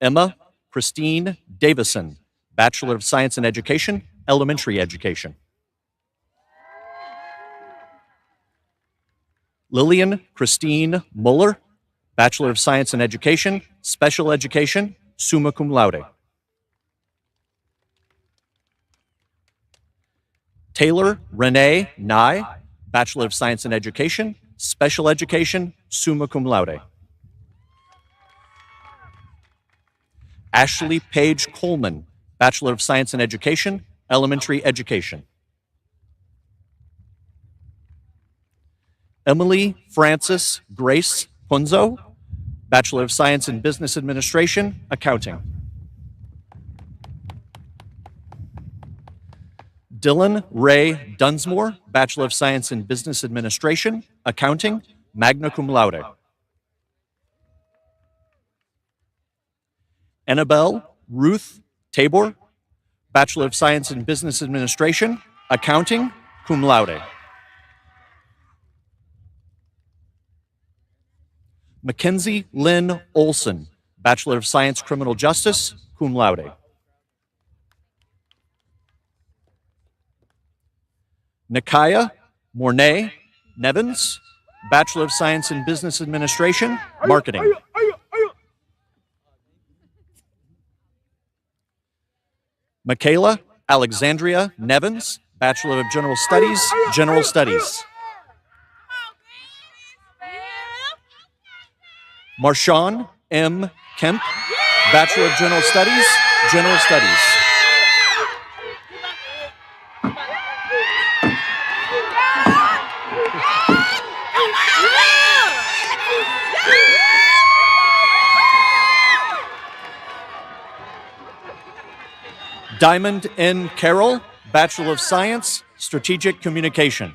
Emma Christine Davison, Bachelor of Science in Education, Elementary Education. Lillian Christine Muller, Bachelor of Science in Education, Special Education, summa cum laude. Taylor Renee Nye, Bachelor of Science in Education, Special Education, summa cum laude. Ashley Paige Coleman, Bachelor of Science in Education, Elementary Education. Emily Frances Grace Punzo, Bachelor of Science in Business Administration, Accounting. Dylan Ray Dunsmore, Bachelor of Science in Business Administration, Accounting, magna cum laude. Annabelle Ruth Tabor, Bachelor of Science in Business Administration, Accounting, cum laude. Mackenzie Lynn Olson, Bachelor of Science Criminal Justice, cum laude. Nikaya Mornay Nevins, Bachelor of Science in Business Administration, Marketing. Michaela Alexandria Nevins, Bachelor of General Studies, General Studies. Marshawn M. Kemp, Bachelor of General Studies, General Studies. Diamond N. Carroll, Bachelor of Science, Strategic Communication.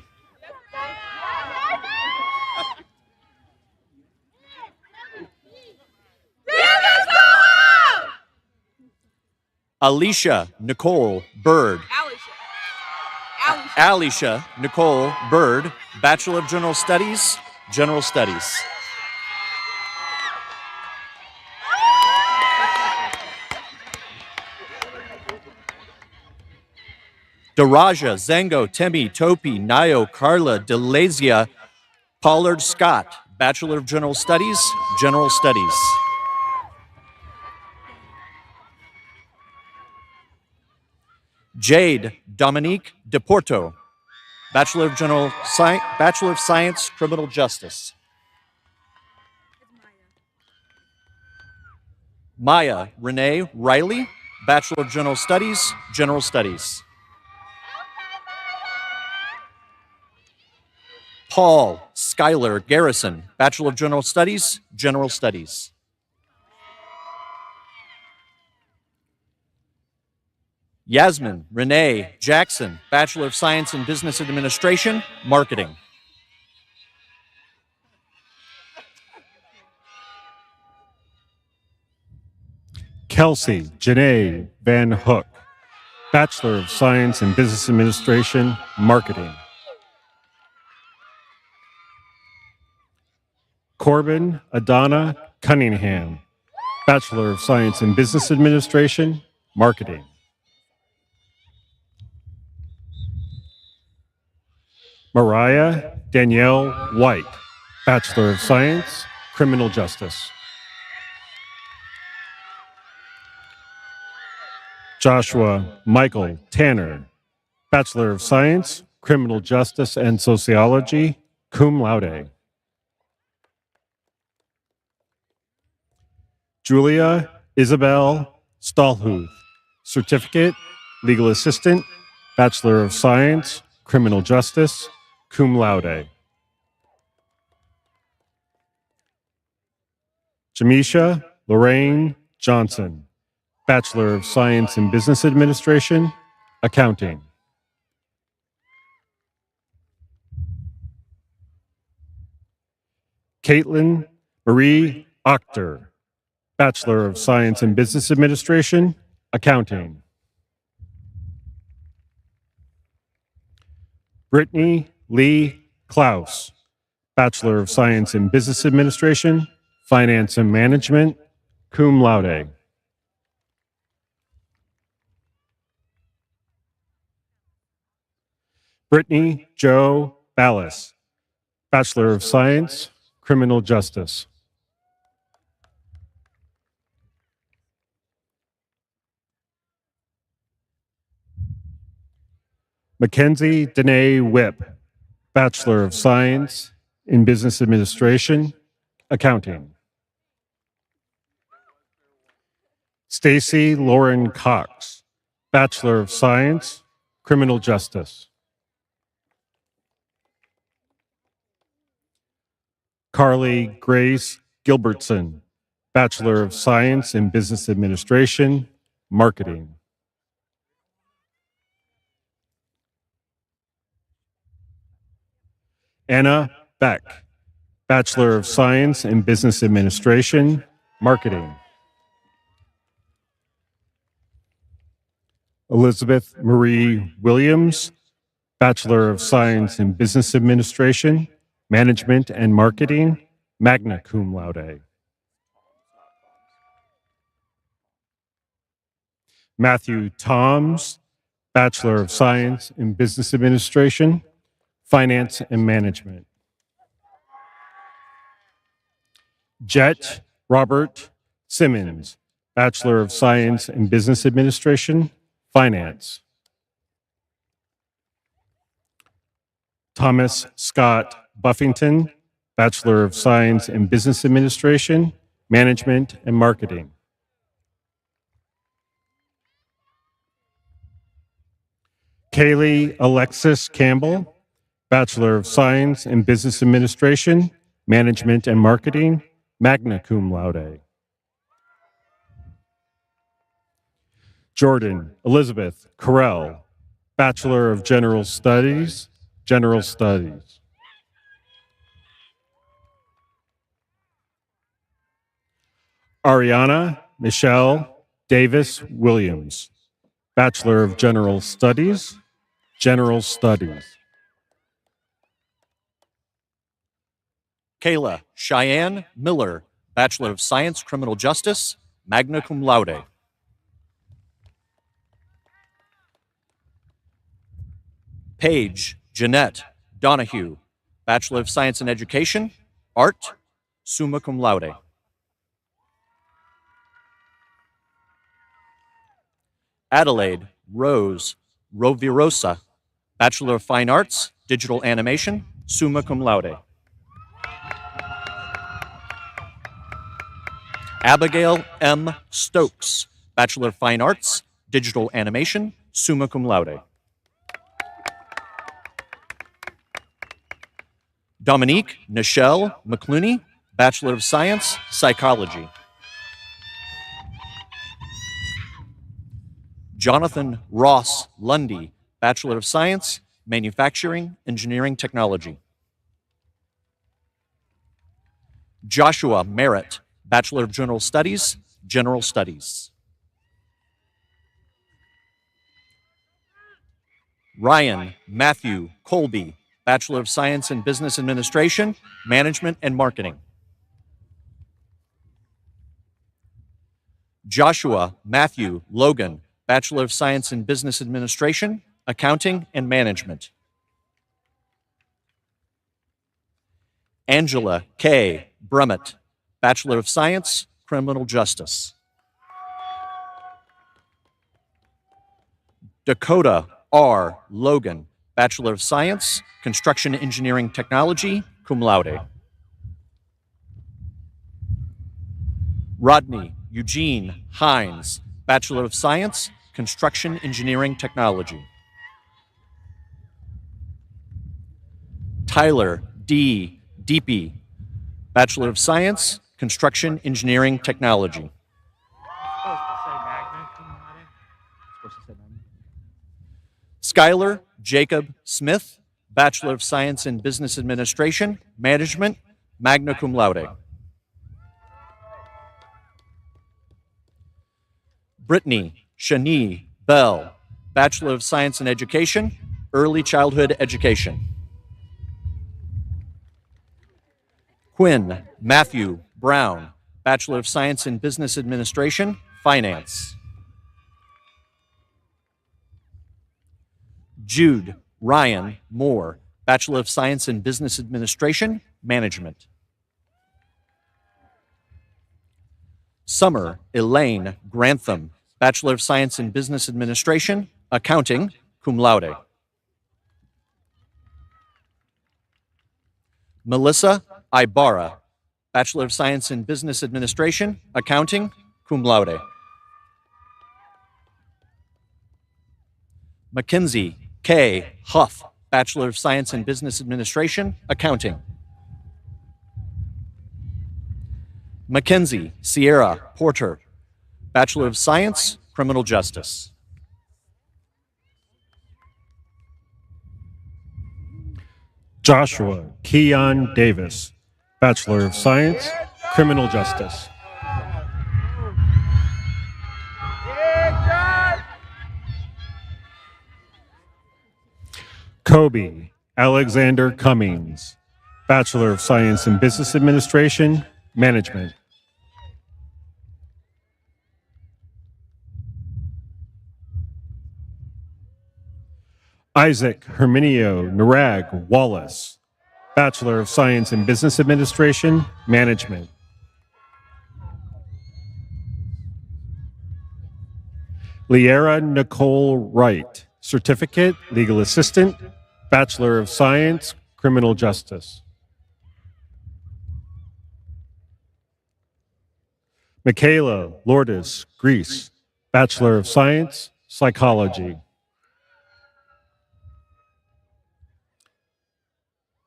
Alicia Nicole Bird. Alicia Nicole Bird, Bachelor of General Studies, General Studies. Daraja, Zango, Temi, Topi, Nayo, Carla, Delazia, Pollard Scott, Bachelor of General Studies, General Studies. Jade Dominique DePorto, Bachelor of Science, Criminal Justice. Maya Renee Riley, Bachelor of General Studies, General Studies. Paul Schuyler Garrison, Bachelor of General Studies, General Studies. Yasmin Renee Jackson, Bachelor of Science in Business Administration, Marketing. Kelsey Janae Van Hook, Bachelor of Science in Business Administration, Marketing. Corbin Adana Cunningham, Bachelor of Science in Business Administration, Marketing. Mariah Danielle White, Bachelor of Science, Criminal Justice. Joshua Michael Tanner, Bachelor of Science, Criminal Justice and Sociology, cum laude. Julia Isabel Stallhuth, Certificate, Legal Assistant, Bachelor of Science, Criminal Justice, cum laude. Jamisha Lorraine Johnson, Bachelor of Science in Business Administration, Accounting. Caitlin Marie Achter, Bachelor of Science in Business Administration, Accounting. Brittany Lee Klaus, Bachelor of Science in Business Administration, Finance and Management, cum laude. Brittany Jo Ballas, Bachelor of Science, Criminal Justice. Mackenzie Danae Whip, Bachelor of Science in Business Administration, Accounting. Stacy Lauren Cox, Bachelor of Science, Criminal Justice. Carly Grace Gilbertson, Bachelor of Science in Business Administration, Marketing. Anna Beck, Bachelor of Science in Business Administration, Marketing. Elizabeth Marie Williams, Bachelor of Science in Business Administration, Management and Marketing, magna cum laude. Matthew Toms, Bachelor of Science in Business Administration, Finance and Management. Jet Robert Simmons, Bachelor of Science in Business Administration, Finance. Thomas Scott Buffington, Bachelor of Science in Business Administration, Management and Marketing. Kaylee Alexis Campbell, Bachelor of Science in Business Administration, Management and Marketing, magna cum laude. Jordan Elizabeth Carell, Bachelor of General Studies, General Studies. Ariana Michelle Davis Williams, Bachelor of General Studies, General Studies. Kayla Cheyenne Miller, Bachelor of Science, Criminal Justice, magna cum laude. Paige Jeanette Donahue, Bachelor of Science in Education, Art, summa cum laude. Adelaide Rose Rovirosa, Bachelor of Fine Arts, Digital Animation, summa cum laude. Abigail M. Stokes, Bachelor of Fine Arts, Digital Animation, summa cum laude. Dominique Nichelle McClooney, Bachelor of Science, Psychology. Jonathan Ross Lundy, Bachelor of Science, Manufacturing, Engineering, Technology. Joshua Merritt, Bachelor of General Studies, General Studies. Ryan Matthew Colby, Bachelor of Science in Business Administration, Management and Marketing. Joshua Matthew Logan, Bachelor of Science in Business Administration, Accounting and Management. Angela K. Brummett, Bachelor of Science, Criminal Justice. Dakota R. Logan, Bachelor of Science, Construction Engineering Technology, cum laude. Rodney Eugene Hines, Bachelor of Science, Construction Engineering Technology. Tyler D. Deepy, Bachelor of Science, Construction Engineering Technology. Skylar Jacob Smith, Bachelor of Science in Business Administration, Management, magna cum laude. Brittany Shani Bell, Bachelor of Science in Education, Early Childhood Education. Quinn Matthew Brown, Bachelor of Science in Business Administration, Finance. Jude Ryan Moore, Bachelor of Science in Business Administration, Management. Summer Elaine Grantham, Bachelor of Science in Business Administration, Accounting, cum laude. Melissa Ibarra, Bachelor of Science in Business Administration, Accounting, cum laude. Mackenzie K. Huff, Bachelor of Science in Business Administration, Accounting. Mackenzie Sierra Porter, Bachelor of Science, Criminal Justice. Joshua Keon Davis, Bachelor of Science, Criminal Justice. Kobe Alexander Cummings, Bachelor of Science in Business Administration, Management. Isaac Herminio Narag Wallace, Bachelor of Science in Business Administration, Management. Liera Nicole Wright, Certificate, Legal Assistant, Bachelor of Science, Criminal Justice. Michaela Lourdes Grease, Bachelor of Science, Psychology.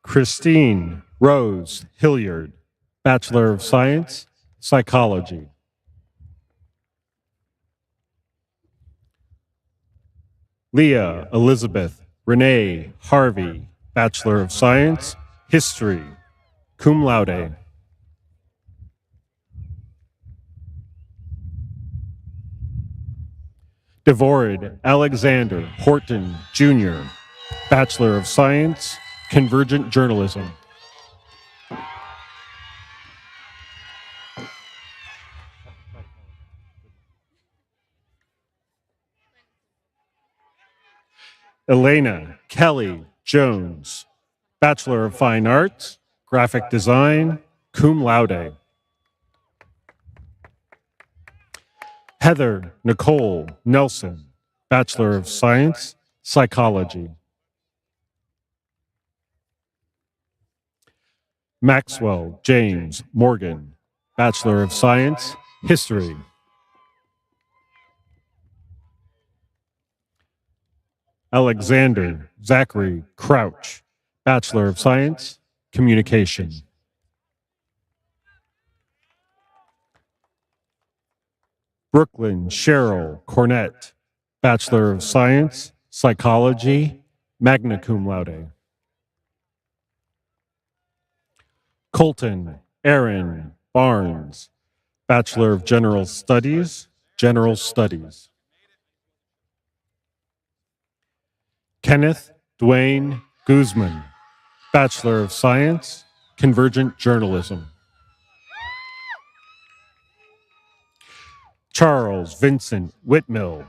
Christine Rose Hilliard, Bachelor of Science, Psychology. Leah Elizabeth Renee Harvey, Bachelor of Science, History, cum laude. Devorid Alexander Horton, Jr., Bachelor of Science, Convergent Journalism. Elena Kelly Jones, Bachelor of Fine Arts, Graphic Design, cum laude. Heather Nicole Nelson, Bachelor of Science, Psychology. Maxwell James Morgan, Bachelor of Science, History. Alexander Zachary Crouch, Bachelor of Science, Communication. Brooklyn Cheryl Cornett, Bachelor of Science, Psychology, magna cum laude. Colton Aaron Barnes, Bachelor of General Studies, General Studies. Kenneth Dwayne Guzman, Bachelor of Science, Convergent Journalism. Charles Vincent Whitmill,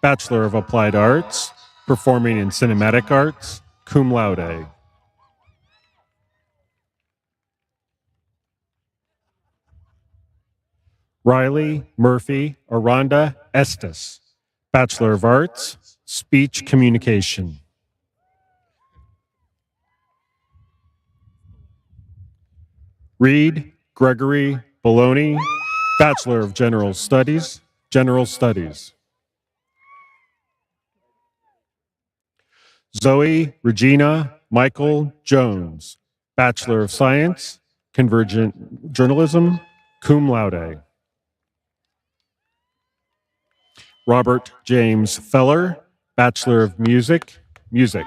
Bachelor of Applied Arts, Performing and Cinematic Arts, cum laude. Riley Murphy Aranda Estes, Bachelor of Arts, Speech Communication. Reed Gregory Bologna, Bachelor of General Studies, General Studies. Zoe Regina Michael Jones, Bachelor of Science, Convergent Journalism, cum laude. Robert James Feller, Bachelor of Music, Music.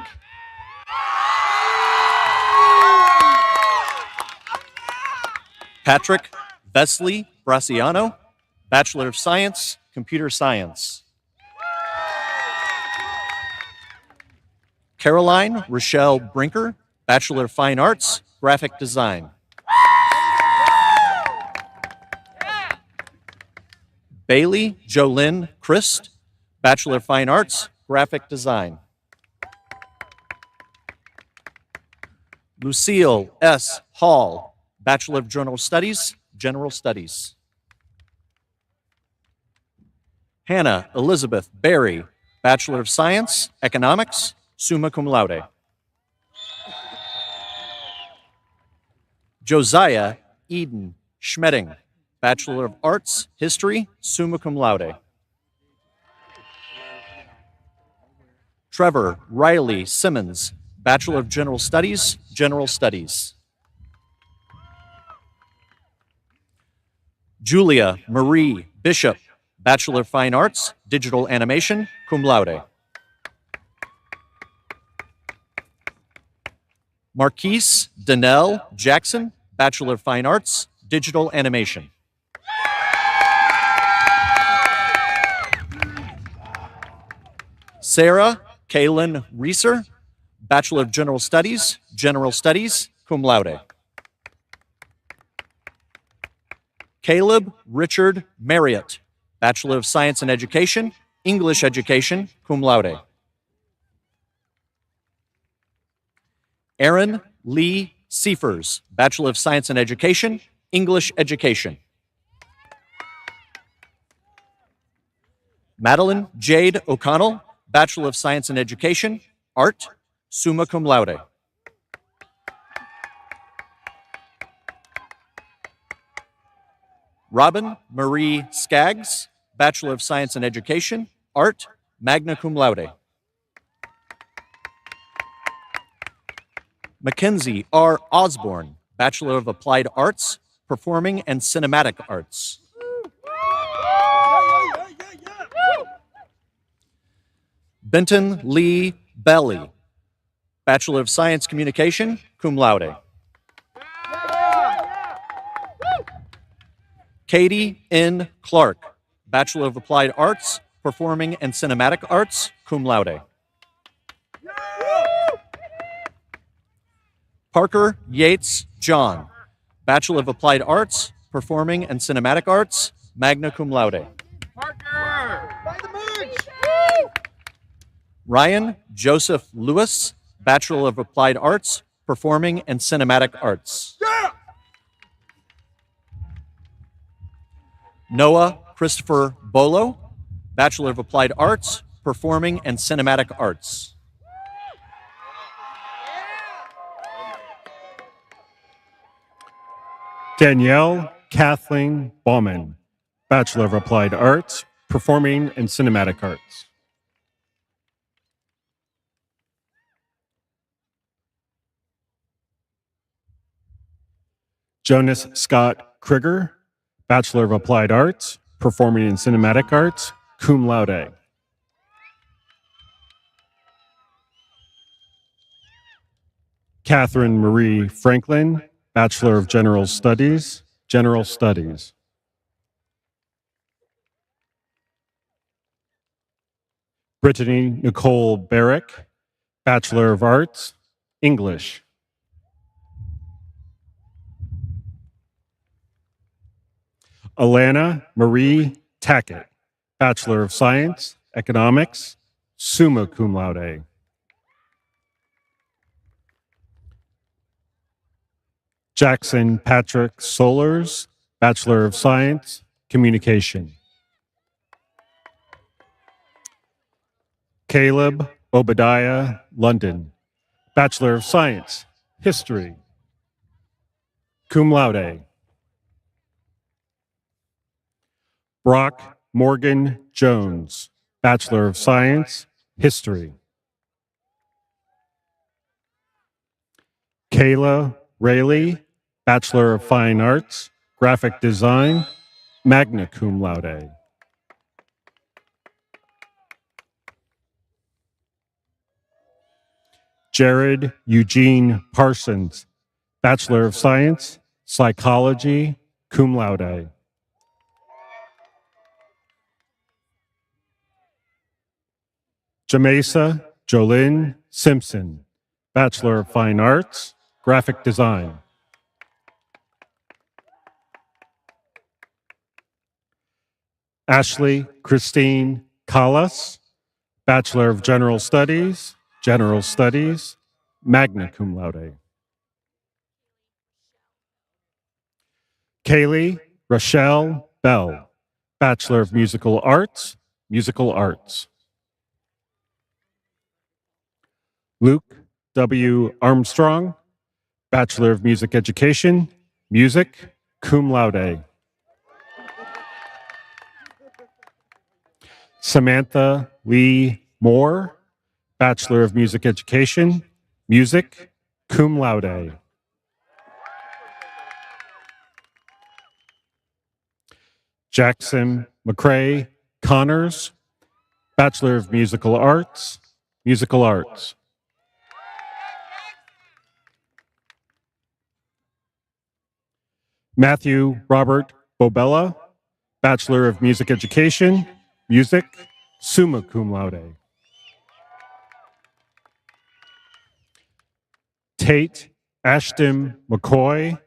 Patrick Vesley Braciano, Bachelor of Science, Computer Science. Caroline Rochelle Brinker, Bachelor of Fine Arts, Graphic Design. Bailey Jolynn Christ, Bachelor of Fine Arts, Graphic Design. Lucille S. Hall, Bachelor of General Studies, General Studies. Hannah Elizabeth Berry, Bachelor of Science, Economics, summa cum laude. Josiah Eden Schmedding, Bachelor of Arts, History, summa cum laude. Trevor Riley Simmons, Bachelor of General Studies, General Studies. Julia Marie Bishop, Bachelor of Fine Arts, Digital Animation, cum laude. Marquise Danelle Jackson, Bachelor of Fine Arts, Digital Animation. Sarah Kaylin Reeser, Bachelor of General Studies, cum laude. Caleb Richard Marriott, Bachelor of Science in Education, English Education, cum laude. Aaron Lee Seifers, Bachelor of Science in Education, English Education. Madeline Jade O'Connell, Bachelor of Science in Education, Art, summa cum laude. Robin Marie Skaggs, Bachelor of Science in Education, Art, magna cum laude. Mackenzie R. Osborne, Bachelor of Applied Arts, Performing and Cinematic Arts. Benton Lee Belly, Bachelor of Science Communication, cum laude. Katie N. Clark, Bachelor of Applied Arts, Performing and Cinematic Arts, cum laude. Parker Yates John, Bachelor of Applied Arts, Performing and Cinematic Arts, magna cum laude. Parker! By the mooch! Ryan Joseph Lewis, Bachelor of Applied Arts, Performing and Cinematic Arts. Yeah! Noah Christopher Bolo, Bachelor of Applied Arts, Performing and Cinematic Arts. Danielle Kathleen Bauman, Bachelor of Applied Arts, Performing and Cinematic Arts. Jonas Scott Krieger, Bachelor of Applied Arts, Performing and Cinematic Arts, cum laude. Catherine Marie Franklin, Bachelor of General Studies, General Studies. Brittany Nicole Barrick, Bachelor of Arts, English. Alana Marie Tackett, Bachelor of Science, Economics, summa cum laude. Jackson Patrick Solers, Bachelor of Science, Communication. Caleb Obadiah London, Bachelor of Science, History, cum laude. Brock Morgan Jones, Bachelor of Science, History. Kayla Rayleigh, Bachelor of Fine Arts, Graphic Design, magna cum laude. Jared Eugene Parsons, Bachelor of Science, Psychology, cum laude. Jamesa Jolynn Simpson, Bachelor of Fine Arts, Graphic Design. Ashley Christine Callas, Bachelor of General Studies, magna cum laude. Kaylee Rochelle Bell, Bachelor of Musical Arts, Luke W. Armstrong, Bachelor of Music Education, Music, cum laude. Samantha Lee Moore, Bachelor of Music Education, Music, cum laude. Jackson McCrae Connors, Bachelor of Musical Arts, Matthew Robert Babella, Bachelor of Music Education, Music, summa cum laude. Kate Ashton McCoy,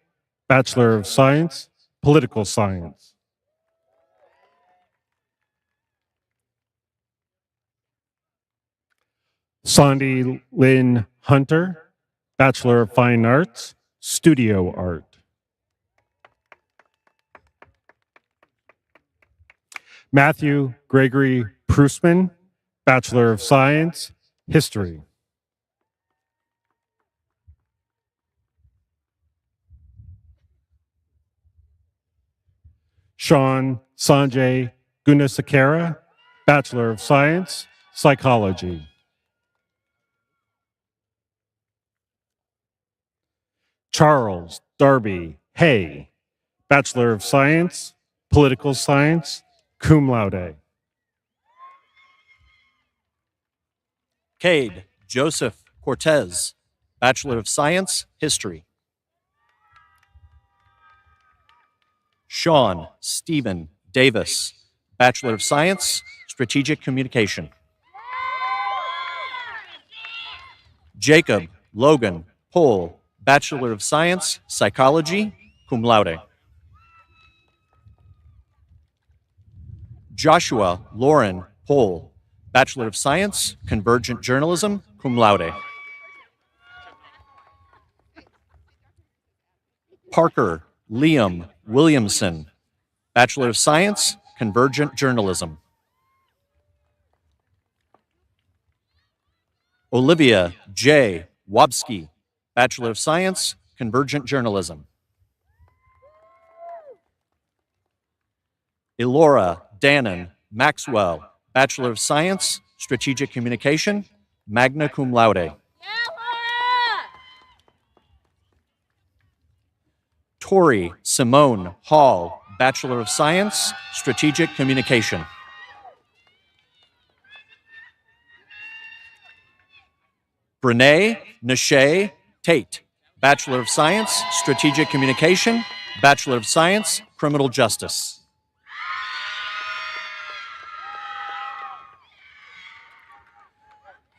Bachelor of Science, Political Science. Sandy Lynn Hunter, Bachelor of Fine Arts, Studio Art. Matthew Gregory Prusman, Bachelor of Science, History. Sean Sanjay Gunasakara, Bachelor of Science, Psychology. Charles Darby Hay, Bachelor of Science, Political Science, cum laude. Cade Joseph Cortez, Bachelor of Science, History. Sean Stephen Davis, Bachelor of Science, Strategic Communication. Jacob Logan Pohl, Bachelor of Science, Psychology, cum laude. Joshua Lauren Pohl, Bachelor of Science, Convergent Journalism, cum laude. Parker Liam Williamson, Bachelor of Science, Convergent Journalism. Olivia J. Wabsky, Bachelor of Science, Convergent Journalism. Elora Dannon Maxwell, Bachelor of Science, Strategic Communication, magna cum laude. Tori Simone Hall, Bachelor of Science, Strategic Communication. Brene Nashe Tate, Bachelor of Science, Strategic Communication, Bachelor of Science, Criminal Justice.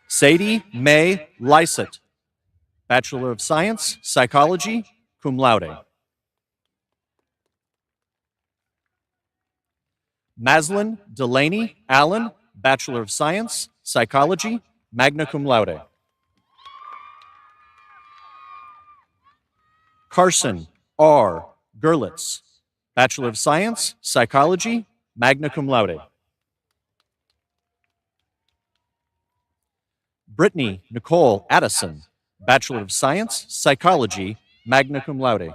Sadie Mae Lysett, Bachelor of Science, Psychology, cum laude. Maslin Delaney Allen, Bachelor of Science, Psychology, magna cum laude. Carson R. Gerlitz, Bachelor of Science, Psychology, magna cum laude. Brittany Nicole Addison, Bachelor of Science, Psychology, magna cum laude.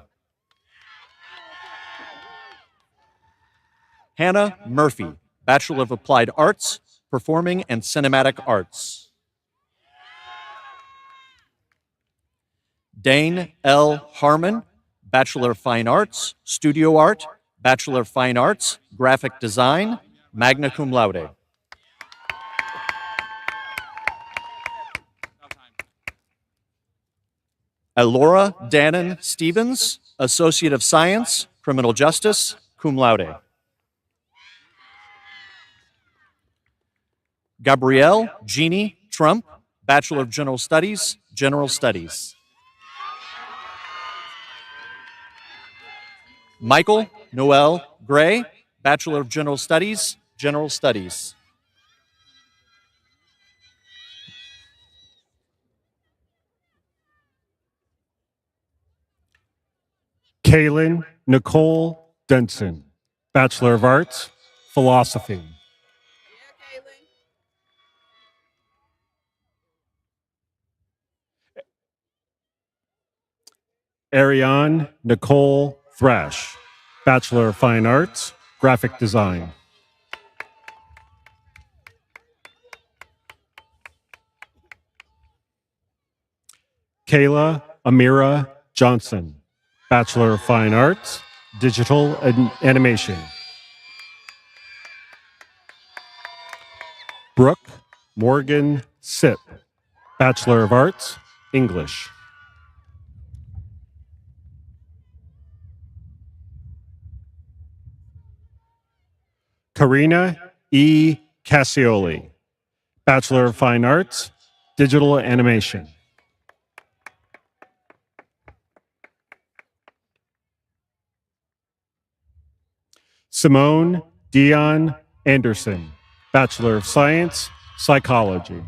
Hannah Murphy, Bachelor of Applied Arts, Performing and Cinematic Arts. Dane L. Harmon, Bachelor of Fine Arts, Studio Art, Bachelor of Fine Arts, Graphic Design, magna cum laude. Elora Dannon Stevens, Associate of Science, Criminal Justice, cum laude. Gabrielle Jeannie Trump, Bachelor of General Studies, General Studies. Michael Noel Gray, Bachelor of General Studies, General Studies. Kaylin Nicole Denson, Bachelor of Arts, Philosophy. Ariane Nicole Thrash, Bachelor of Fine Arts, Graphic Design. Kayla Amira Johnson, Bachelor of Fine Arts, Digital Animation. Brooke Morgan Sipp, Bachelor of Arts, English. Karina E. Cassioli, Bachelor of Fine Arts, Digital Animation. Simone Dion Anderson, Bachelor of Science, Psychology.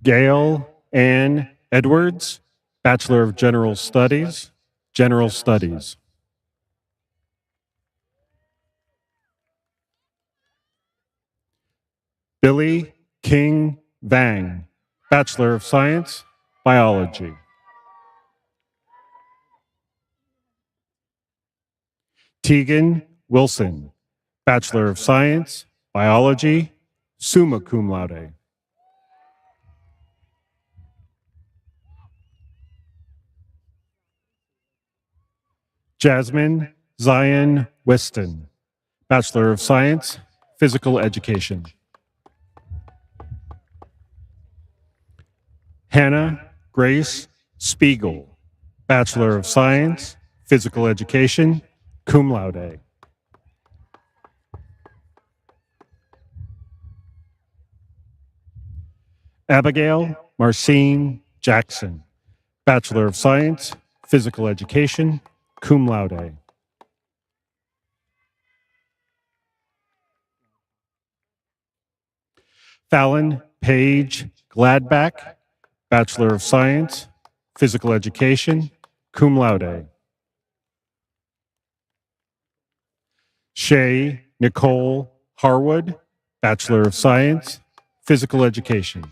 Gail Ann Edwards, Bachelor of General Studies, General Studies. Billy King Vang, Bachelor of Science, Biology. Tegan Wilson, Bachelor of Science, Biology, summa cum laude. Jasmine Zion Weston, Bachelor of Science, Physical Education. Hannah Grace Spiegel, Bachelor of Science, Physical Education, cum laude. Abigail Marcine Jackson, Bachelor of Science, Physical Education, cum laude. Fallon Page Gladback, Bachelor of Science, Physical Education, cum laude. Shay Nicole Harwood, Bachelor of Science, Physical Education.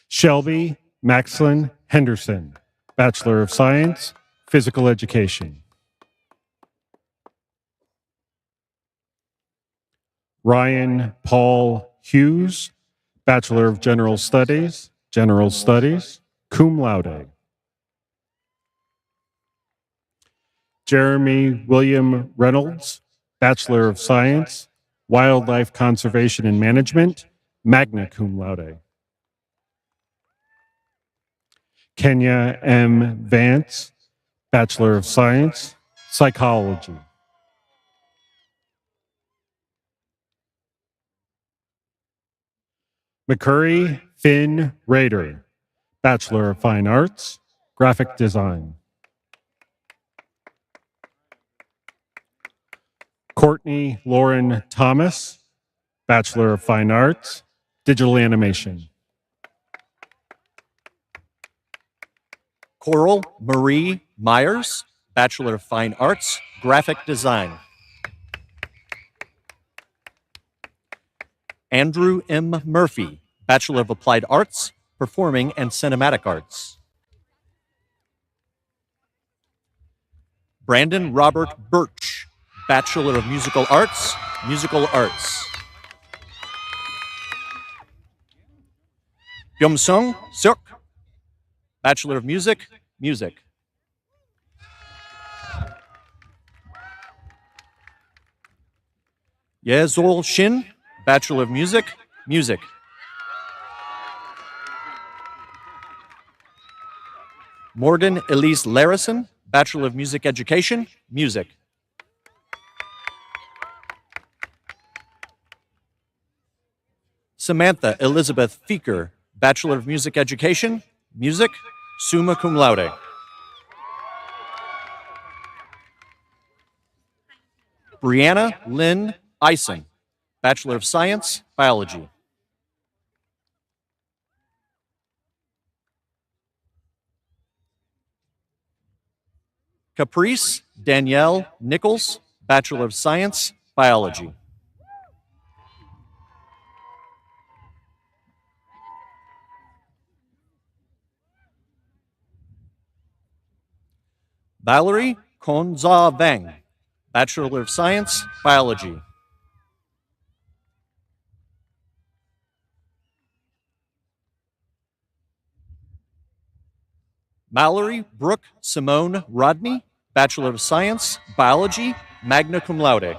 Shelby Maxlin Henderson, Bachelor of Science, Physical Education. Ryan Paul Hughes, Bachelor of General Studies, cum laude. Jeremy William Reynolds, Bachelor of Science, Wildlife Conservation and Management, magna cum laude. Kenya M. Vance, Bachelor of Science, Psychology. McCurry Finn Rader, Bachelor of Fine Arts, Graphic Design. Courtney Lauren Thomas, Bachelor of Fine Arts, Digital Animation. Coral Marie Myers, Bachelor of Fine Arts, Graphic Design. Andrew M. Murphy, Bachelor of Applied Arts, Performing and Cinematic Arts. Brandon Robert Birch, Bachelor of Musical Arts, Musical Arts. Byung-sung Seok, Bachelor of Music, Music. Yezol Shin, Bachelor of Music, Music. Morgan Elise Larison, Bachelor of Music Education, Music. Samantha Elizabeth Feeker, Bachelor of Music Education, Music, summa cum laude. Brianna Lynn Eisen, Bachelor of Science, Biology. Caprice Danielle Nichols, Bachelor of Science, Biology. Valerie Konza Vang, Bachelor of Science, Biology. Mallory Brooke Simone Rodney, Bachelor of Science, Biology, magna cum laude.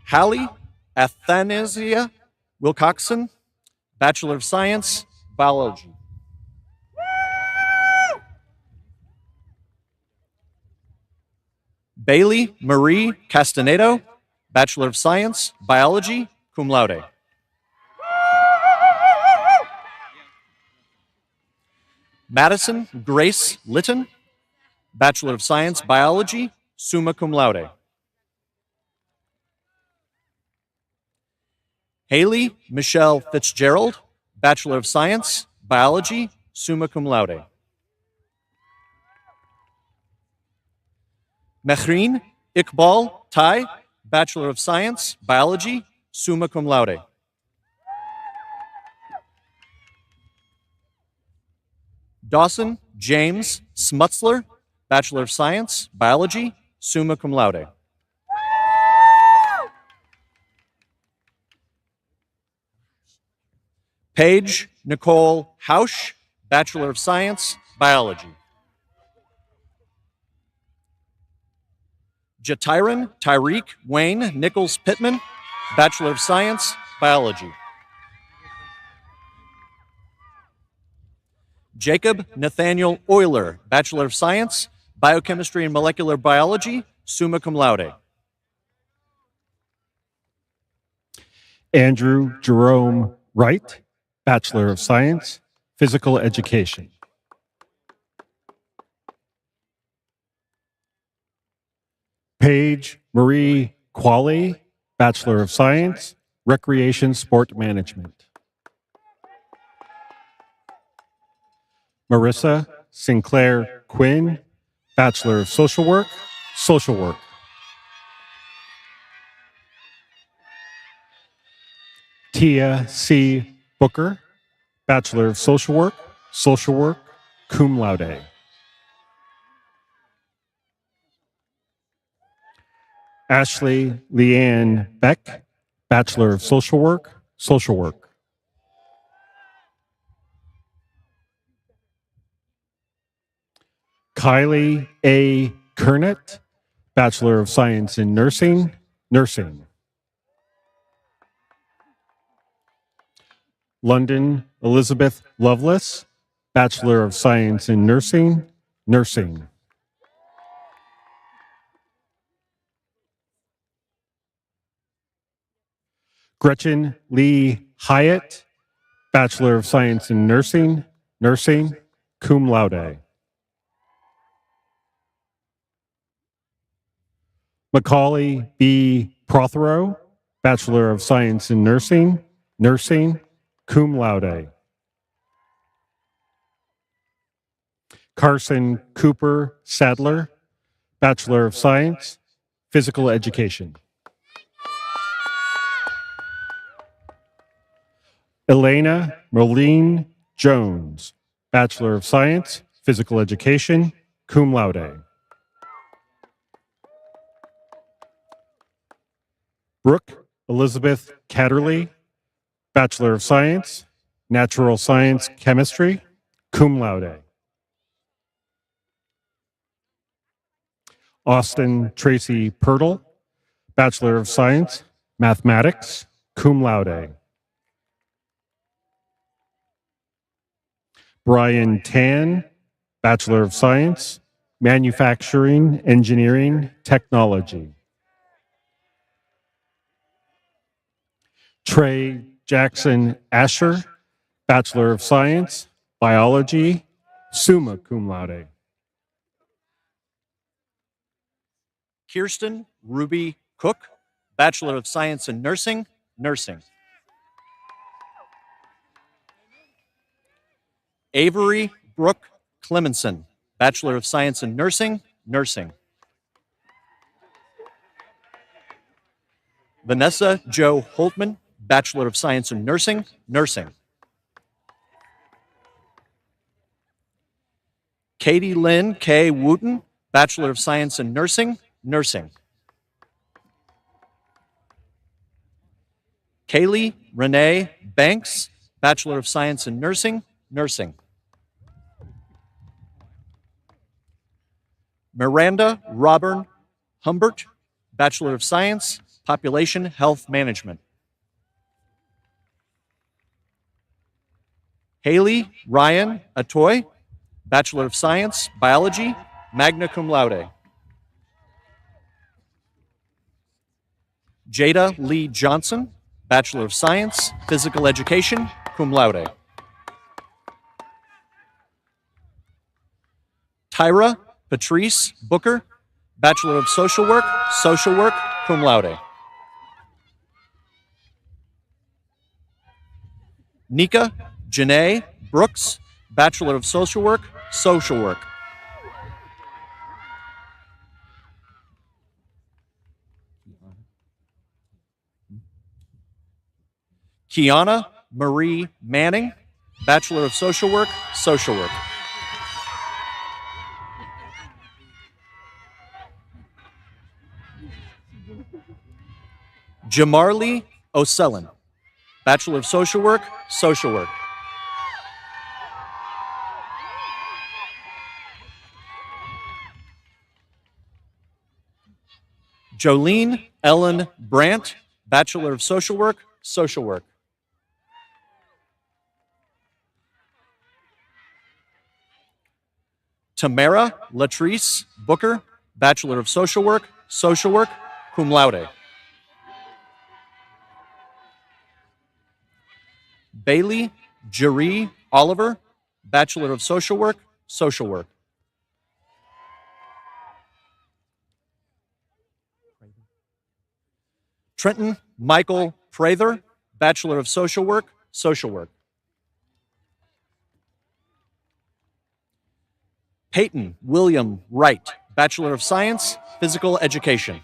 Hallie Athanasia Wilcoxon, Bachelor of Science, Biology. Bailey Marie Castanedo, Bachelor of Science, Biology, cum laude. Madison Grace Litton, Bachelor of Science, Biology, summa cum laude. Haley Michelle Fitzgerald, Bachelor of Science, Biology, summa cum laude. Mehreen Iqbal Tai, Bachelor of Science, Biology, summa cum laude. Dawson James Smutzler, Bachelor of Science, Biology, summa cum laude. Paige Nicole Hausch, Bachelor of Science, Biology. Jatiran Tyreek Wayne Nichols Pittman, Bachelor of Science, Biology. Jacob Nathaniel Euler, Bachelor of Science, Biochemistry and Molecular Biology, summa cum laude. Andrew Jerome Wright, Bachelor of Science, Physical Education. Paige Marie Qualley, Bachelor of Science, Recreation Sport Management. Marissa Sinclair Quinn, Bachelor of Social Work, Social Work. Tia C. Booker, Bachelor of Social Work, cum laude. Ashley Leanne Beck, Bachelor of Social Work, Kylie A. Kernet, Bachelor of Science in Nursing. London Elizabeth Lovelace, Bachelor of Science in Nursing. Gretchen Lee Hyatt, Bachelor of Science in Nursing, cum laude. Macaulay B. Prothero, Bachelor of Science in Nursing, cum laude. Carson Cooper Sadler, Bachelor of Science, Physical Education. Elena Merlene Jones, Bachelor of Science, Physical Education, cum laude. Brooke Elizabeth Catterley, Bachelor of Science, Natural Science Chemistry, cum laude. Austin Tracy Pirtle, Bachelor of Science, Mathematics, cum laude. Brian Tan, Bachelor of Science, Manufacturing, Engineering, Technology. Trey Jackson Asher, Bachelor of Science, Biology, summa cum laude. Kirsten Ruby Cook, Bachelor of Science in Nursing. Avery Brooke Clemenson, Bachelor of Science in Nursing. Vanessa Jo Holtman, Bachelor of Science in Nursing. Katie Lynn K. Wooten, Bachelor of Science in Nursing. Kaylee Renee Banks, Bachelor of Science in Nursing. Miranda Robin Humbert, Bachelor of Science, Population Health Management. Haley Ryan Atoy, Bachelor of Science, Biology, magna cum laude. Jada Lee Johnson, Bachelor of Science, Physical Education, cum laude. Tyra Patrice Booker, Bachelor of Social Work, cum laude. Nika Janae Brooks, Bachelor of Social Work, Kiana Marie Manning, Bachelor of Social Work, Jamarlee O'Sullen, Bachelor of Social Work, Jolene Ellen Brandt, Bachelor of Social Work, Tamara Latrice Booker, Bachelor of Social Work, cum laude. Bailey Jeree Oliver, Bachelor of Social Work, Trenton Michael Prather, Bachelor of Social Work, Peyton William Wright, Bachelor of Science, Physical Education.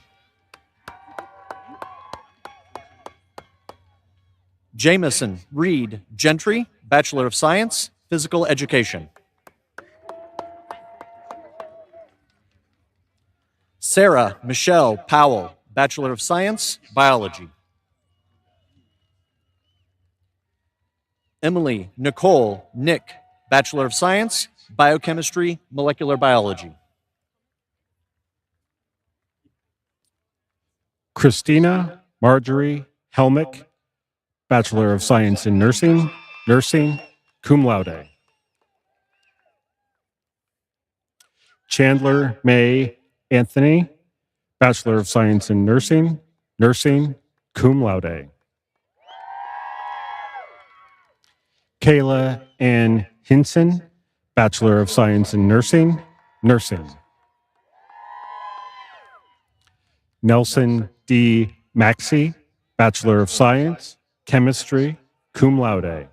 Jameson Reed Gentry, Bachelor of Science, Physical Education. Sarah Michelle Powell, Bachelor of Science, Biology. Emily Nicole Nick, Bachelor of Science, Biochemistry, Molecular Biology. Christina Marjorie Helmick, Bachelor of Science in Nursing, cum laude. Chandler May Anthony, Bachelor of Science in Nursing, cum laude. Kayla Ann Hinson, Bachelor of Science in Nursing. Nelson D. Maxey, Bachelor of Science, Chemistry, cum laude.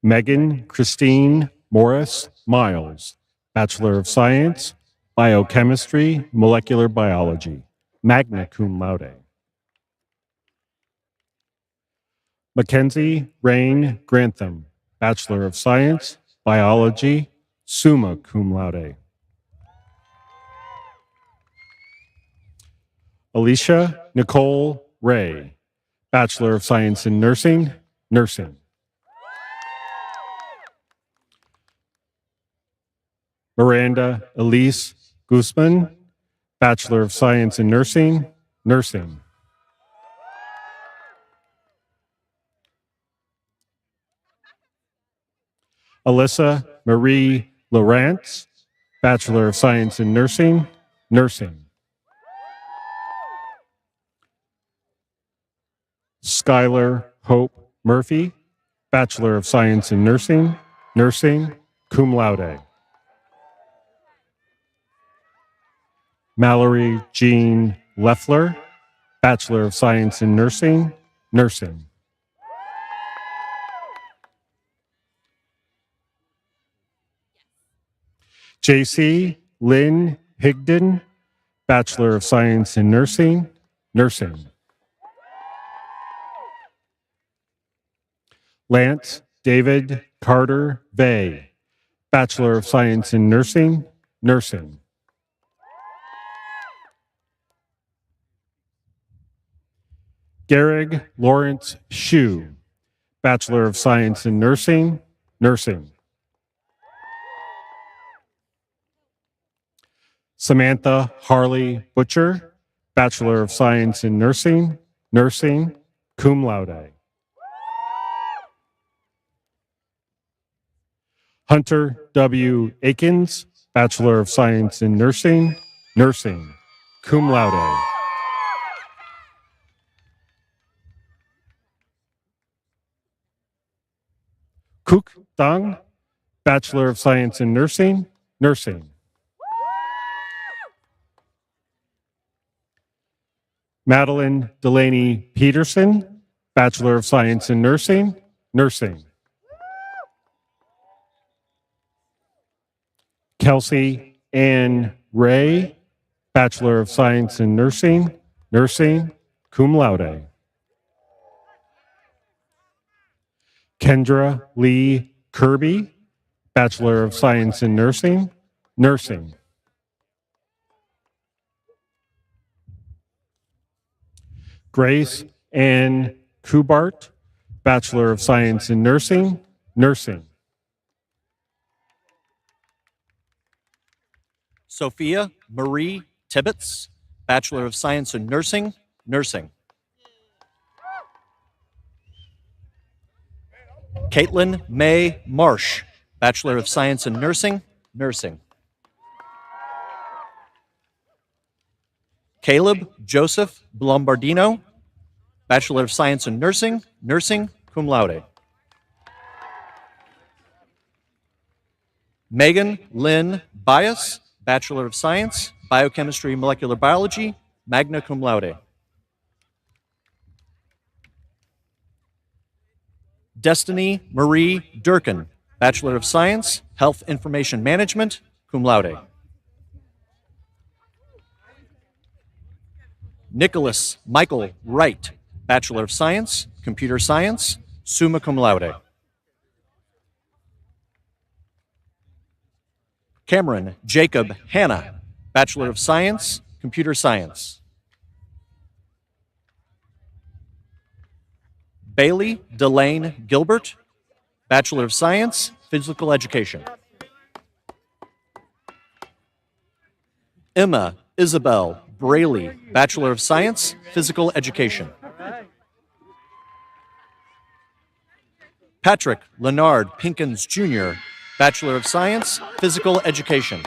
Megan Christine Morris Miles, Bachelor of Science, Biochemistry, Molecular Biology, magna cum laude. Mackenzie Rain Grantham, Bachelor of Science, Biology, summa cum laude. Alicia Nicole Ray, Bachelor of Science in Nursing. Miranda Elise Guzman, Bachelor of Science in Nursing. Alyssa Marie Lawrence, Bachelor of Science in Nursing. Skylar Hope Murphy, Bachelor of Science in Nursing, cum laude. Mallory Jean Leffler, Bachelor of Science in Nursing. JC Lynn Higdon, Bachelor of Science in Nursing. Lance David Carter Vey, Bachelor of Science in Nursing. Garrig Lawrence Shue, Bachelor of Science in Nursing. Samantha Harley Butcher, Bachelor of Science in Nursing, cum laude. Hunter W. Akins, Bachelor of Science in Nursing. cum laude. Kuk Dang, Bachelor of Science in Nursing, Nursing. Madeline Delaney Peterson, Bachelor of Science in Nursing, Nursing. Kelsey Ann Ray, Bachelor of Science in Nursing, Nursing, cum laude. Kendra Lee Kirby, Bachelor of Science in Nursing, Nursing. Grace Ann Kubart, Bachelor of Science in Nursing, Nursing. Sophia Marie Tibbetts, Bachelor of Science in Nursing, Nursing. Caitlin May Marsh, Bachelor of Science in Nursing, Nursing. Caleb Joseph Blombardino, Bachelor of Science in Nursing, Nursing, cum laude. Megan Lynn Bias, Bachelor of Science, Biochemistry, Molecular Biology, magna cum laude. Destiny Marie Durkin, Bachelor of Science, Health Information Management, cum laude. Nicholas Michael Wright, Bachelor of Science, Computer Science, summa cum laude. Cameron Jacob Hanna, Bachelor of Science, Computer Science. Bailey Delane Gilbert, Bachelor of Science, Physical Education. Emma Isabel Braley, Bachelor of Science, Physical Education. Patrick Leonard Pinkins Jr., Bachelor of Science, Physical Education.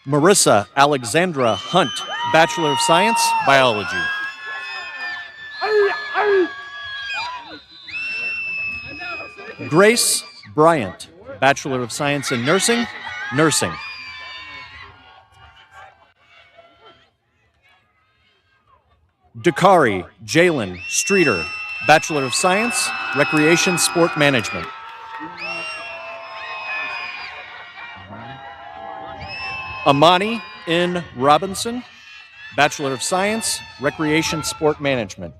Marissa Alexandra Hunt, Bachelor of Science, Biology. Grace Bryant, Bachelor of Science in Nursing, Nursing. Dakari Jalen Streeter, Bachelor of Science, Recreation Sport Management. Amani N. Robinson, Bachelor of Science, Recreation Sport Management.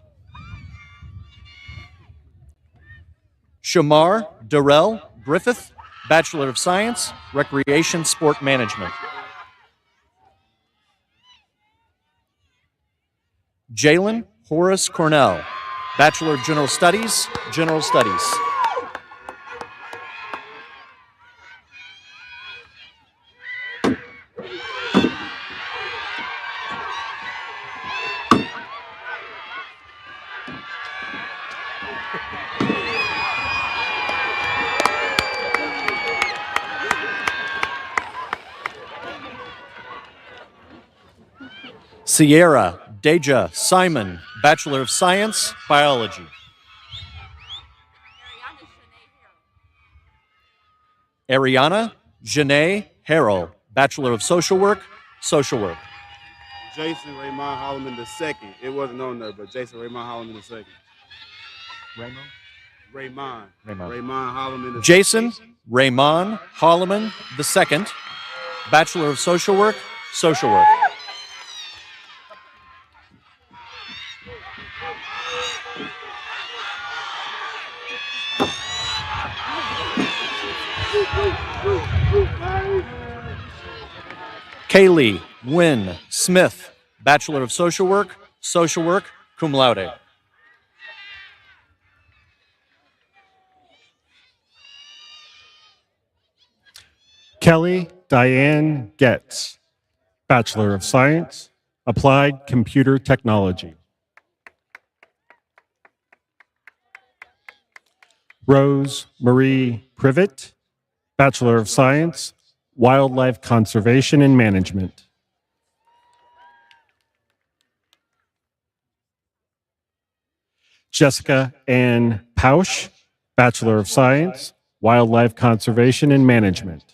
Shamar Darrell Griffith, Bachelor of Science, Recreation Sport Management. Jalen Horace Cornell, Bachelor of General Studies, General Studies. Sierra Deja Simon, Bachelor of Science, Biology. Ariana Janae Harrell, Bachelor of Social Work, Social Work. Jason Raymond Holloman II. It wasn't on there, but Jason Raymond Holloman II. Raymond Holloman II. Jason Raymond Holloman II, Bachelor of Social Work, Social Work. Kaylee Wynn Smith, Bachelor of Social Work, cum laude. Kelly Diane Getz, Bachelor of Science, Applied Computer Technology. Rose Marie Privet, Bachelor of Science, Wildlife Conservation and Management. Jessica Ann Pausch, Bachelor of Science, Wildlife Conservation and Management.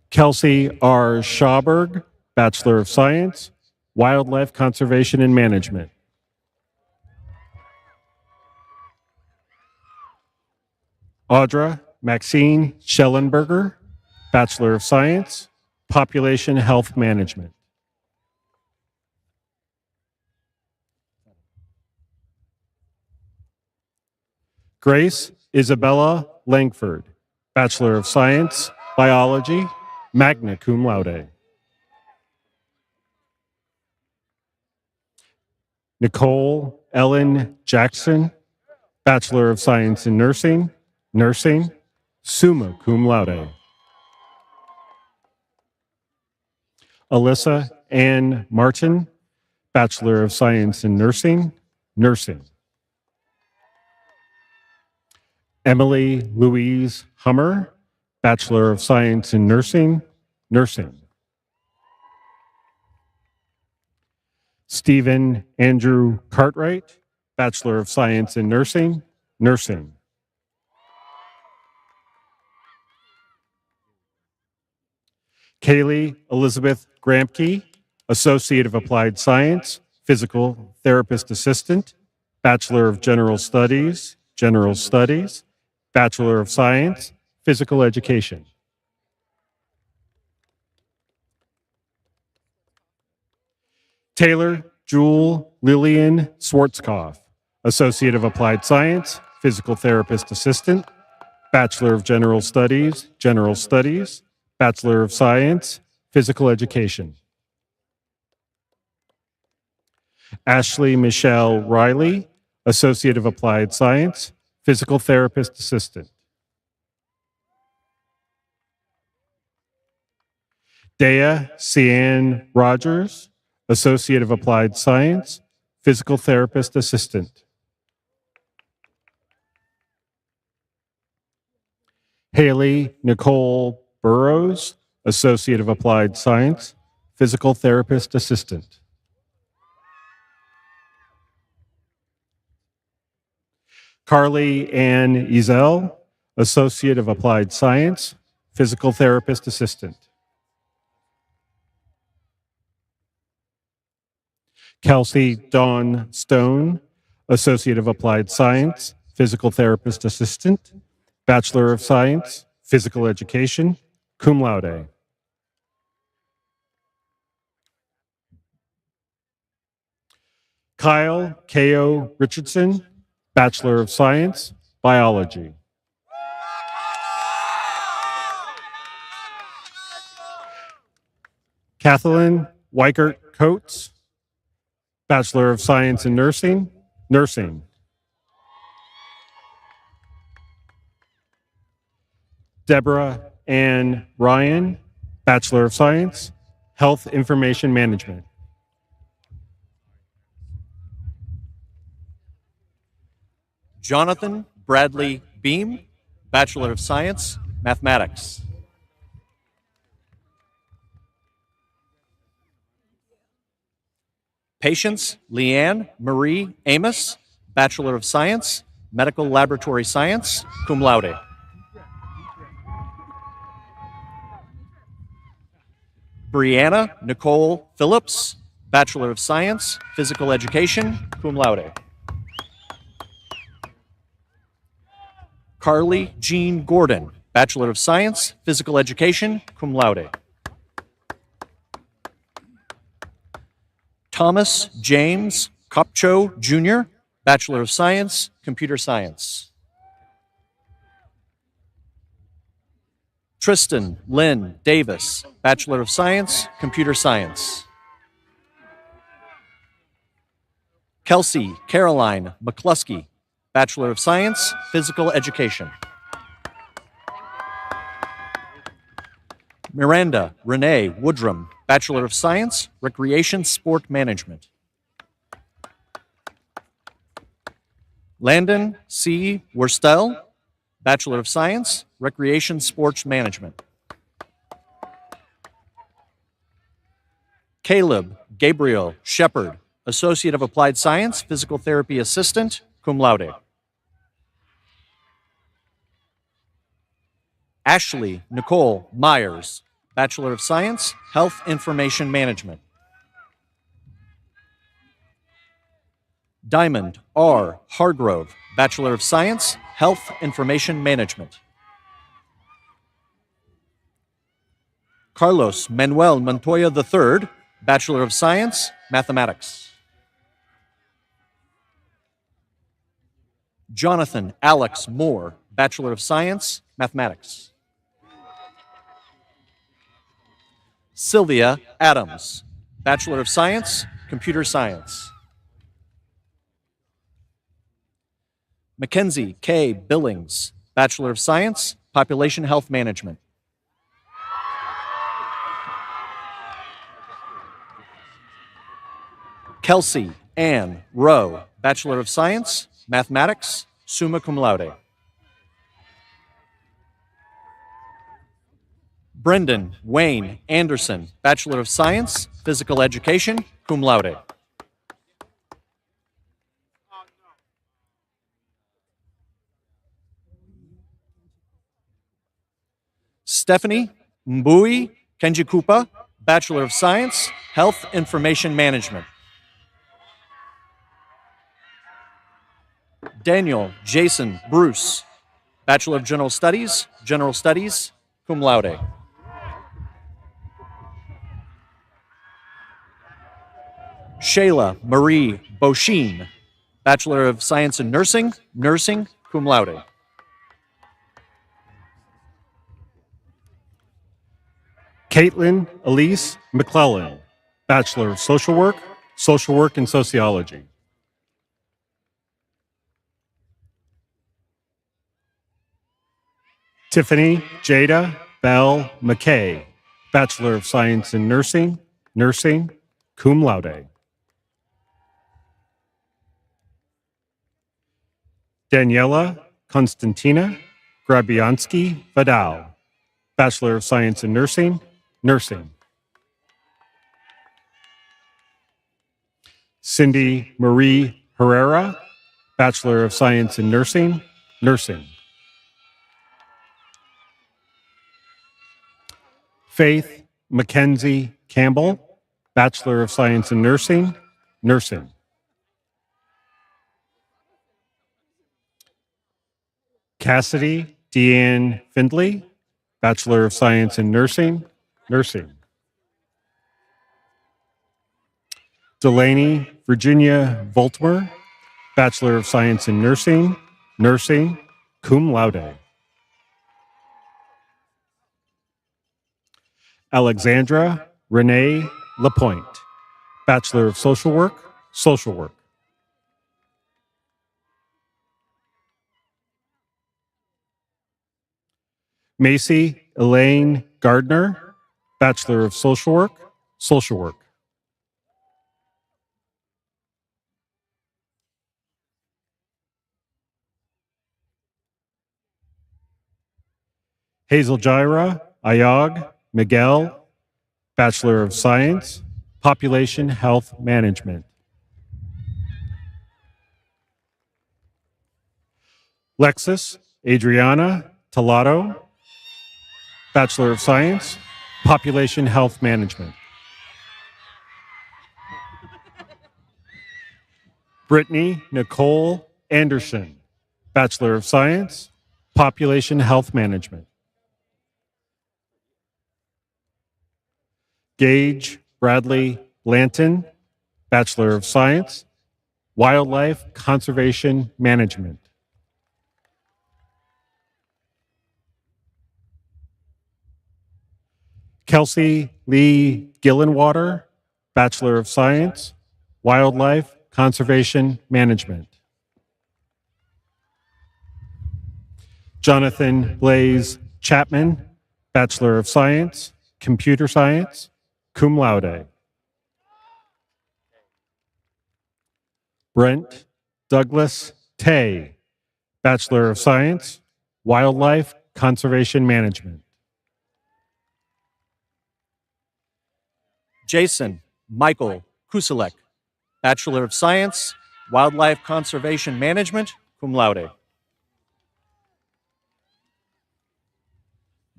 Kelsey R. Schauberg, Bachelor of Science, Wildlife Conservation and Management. Audra Maxine Schellenberger, Bachelor of Science, Population Health Management. Grace Isabella Langford, Bachelor of Science, Biology, magna cum laude. Nicole Ellen Jackson, Bachelor of Science in Nursing, Nursing, summa cum laude. Alyssa Ann Martin, Bachelor of Science in Nursing, Nursing. Emily Louise Hummer, Bachelor of Science in Nursing, Nursing. Stephen Andrew Cartwright, Bachelor of Science in Nursing, Nursing. Kaylee Elizabeth Gramke, Associate of Applied Science, Physical Therapist Assistant, Bachelor of General Studies, General Studies, Bachelor of Science, Physical Education. Taylor Jewel Lillian Schwarzkopf, Associate of Applied Science, Physical Therapist Assistant, Bachelor of General Studies, General Studies, Bachelor of Science, Physical Education. Ashley Michelle Riley, Associate of Applied Science, Physical Therapist Assistant. Dea Cian Rogers, Associate of Applied Science, Physical Therapist Assistant. Haley Nicole Burrows, Associate of Applied Science, Physical Therapist Assistant. Carly Ann Ezel, Associate of Applied Science, Physical Therapist Assistant. Kelsey Dawn Stone, Associate of Applied Science, Physical Therapist Assistant, Bachelor of Science, Physical Education, cum laude. Kyle K.O. Richardson, Bachelor of Science, Biology. Kathleen Weichert Coates, Bachelor of Science in Nursing, Nursing. Deborah Ann Ryan, Bachelor of Science, Health Information Management. Jonathan Bradley Beam, Bachelor of Science, Mathematics. Patience Leanne Marie Amos, Bachelor of Science, Medical Laboratory Science, cum laude. Brianna Nicole Phillips, Bachelor of Science, Physical Education, cum laude. Carly Jean Gordon, Bachelor of Science, Physical Education, cum laude. Thomas James Kopcho Jr., Bachelor of Science, Computer Science. Tristan Lynn Davis, Bachelor of Science, Computer Science. Kelsey Caroline McCluskey, Bachelor of Science, Physical Education. Miranda Renee Woodrum, Bachelor of Science, Recreation Sport Management. Landon C. Worstel, Bachelor of Science, Recreation Sports Management. Caleb Gabriel Shepard, Associate of Applied Science, Physical Therapy Assistant, cum laude. Ashley Nicole Myers, Bachelor of Science, Health Information Management. Diamond R. Hargrove, Bachelor of Science, Health Information Management. Carlos Manuel Montoya III, Bachelor of Science, Mathematics. Jonathan Alex Moore, Bachelor of Science, Mathematics. Sylvia Adams, Bachelor of Science, Computer Science. Mackenzie K. Billings, Bachelor of Science, Population Health Management. Kelsey Ann Rowe, Bachelor of Science, Mathematics, summa cum laude. Brendan Wayne Anderson, Bachelor of Science, Physical Education, cum laude. Stephanie Mbui Kenjikupa, Bachelor of Science, Health Information Management. Daniel Jason Bruce, Bachelor of General Studies, cum laude. Shayla Marie Beauchene, Bachelor of Science in Nursing, cum laude. Caitlin Elise McClellan, Bachelor of Social Work and Sociology. Tiffany Jada Bell McKay, Bachelor of Science in Nursing, cum laude. Daniela Konstantina Grabianski Vidal, Bachelor of Science in Nursing. Cindy Marie Herrera, Bachelor of Science in Nursing. Faith Mackenzie Campbell, Bachelor of Science in Nursing. Cassidy Deanne Findley, Bachelor of Science in Nursing. Delaney Virginia Voltmer, Bachelor of Science in Nursing, cum laude. Alexandra Renee Lapointe, Bachelor of Social Work. Macy Elaine Gardner, Bachelor of Social Work. Hazel Jaira Ayag Miguel, Bachelor of Science, Population Health Management. Lexus Adriana Talato, Bachelor of Science, Population Health Management. Brittany Nicole Anderson, Bachelor of Science, Population Health Management. Gage Bradley Blanton, Bachelor of Science, Wildlife Conservation Management. Kelsey Lee Gillenwater, Bachelor of Science, Wildlife Conservation Management. Jonathan Blaze Chapman, Bachelor of Science, Computer Science, cum laude. Brent Douglas Tay, Bachelor of Science, Wildlife Conservation Management. Jason Michael Kuselek, Bachelor of Science, Wildlife Conservation Management, cum laude.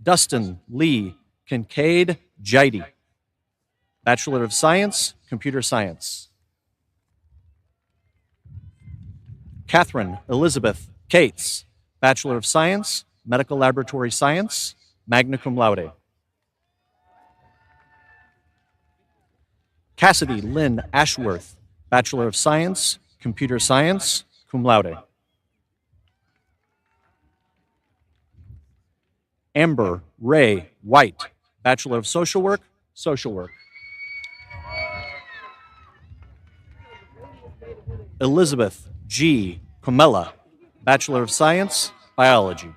Dustin Lee Kincaid Jaidi, Bachelor of Science, Computer Science. Catherine Elizabeth Cates, Bachelor of Science, Medical Laboratory Science, magna cum laude. Cassidy Lynn Ashworth, Bachelor of Science, Computer Science, cum laude. Amber Ray White, Bachelor of Social Work, Social Work. Elizabeth G. Comella, Bachelor of Science, Biology.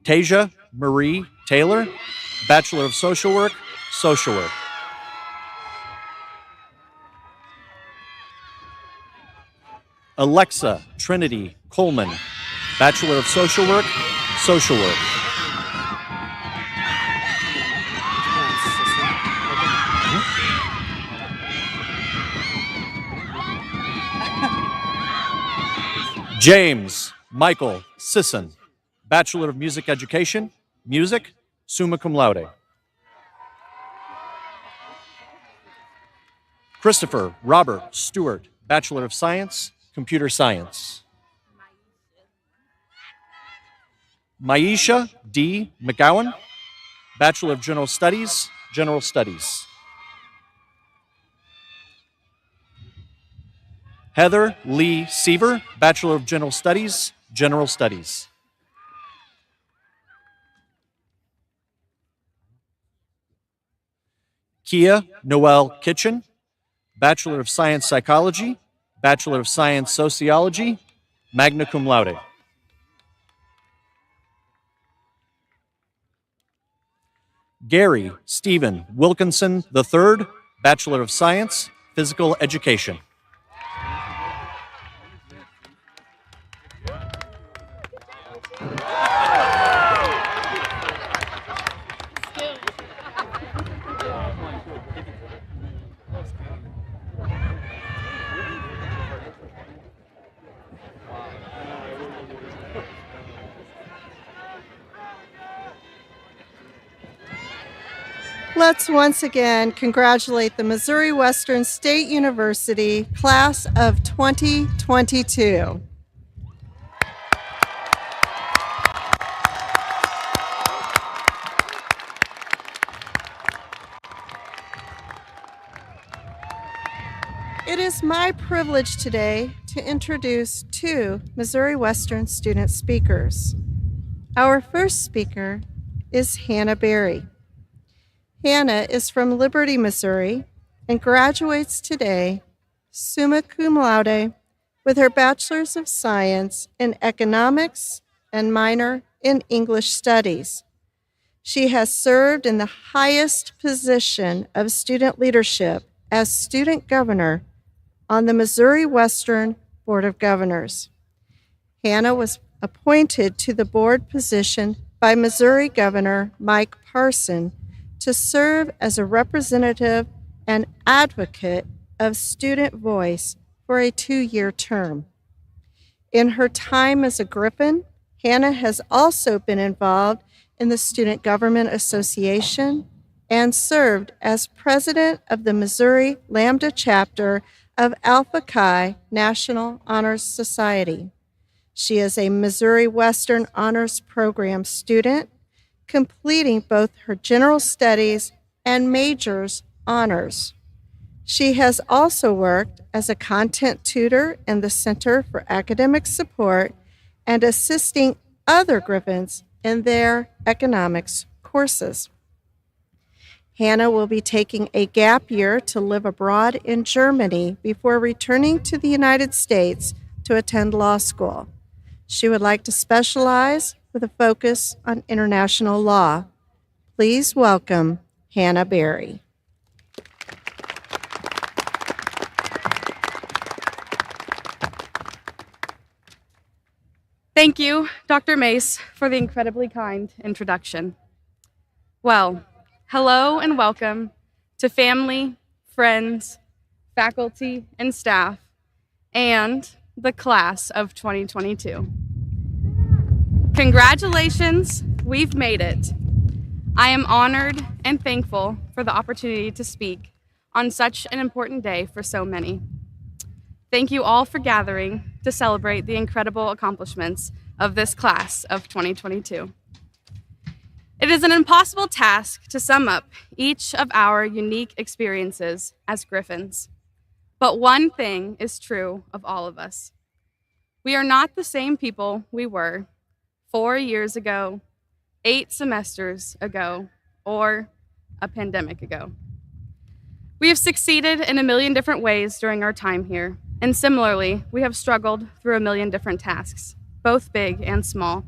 Tasia Marie Taylor, Bachelor of Social Work, Social Work. Alexa Trinity Coleman, Bachelor of Social Work, Social Work. James Michael Sisson, Bachelor of Music Education, Music, summa cum laude. Christopher Robert Stewart, Bachelor of Science, Computer Science. Maisha D. McGowan, Bachelor of General Studies, General Studies. Heather Lee Seaver, Bachelor of General Studies, General Studies. Kia Noel Kitchen, Bachelor of Science Psychology, Bachelor of Science Sociology, magna cum laude. Gary Stephen Wilkinson III, Bachelor of Science, Physical Education. Let's once again congratulate the Missouri Western State University class of 2022. It is my privilege today to introduce two Missouri Western student speakers. Our first speaker is Hannah Berry. Hannah is from Liberty, Missouri, and graduates today summa cum laude with her Bachelor's of Science in Economics and minor in English Studies. She has served in the highest position of student leadership as student governor on the Missouri Western Board of Governors. Hannah was appointed to the board position by Missouri Governor Mike Parson to serve as a representative and advocate of student voice for a 2-year term. In her time as a Griffin, Hannah has also been involved in the Student Government Association and served as president of the Missouri Lambda chapter of Alpha Chi National Honors Society. She is a Missouri Western Honors Program student, completing both her general studies and majors honors. She has also worked as a content tutor in the Center for Academic Support and assisting other Griffins in their economics courses. Hannah will be taking a gap year to live abroad in Germany before returning to the United States to attend law school. She would like to specialize with a focus on international law. Please welcome Hannah Berry. Thank you, Dr. Mace, for the incredibly kind introduction. Well, hello and welcome to family, friends, faculty, and staff, and the class of 2022. Congratulations, we've made it. I am honored and thankful for the opportunity to speak on such an important day for so many. Thank you all for gathering to celebrate the incredible accomplishments of this class of 2022. It is an impossible task to sum up each of our unique experiences as Griffins, but one thing is true of all of us. We are not the same people we were 4 years ago, 8 semesters ago, or a pandemic ago. We have succeeded in a million different ways during our time here, and similarly, we have struggled through a million different tasks, both big and small.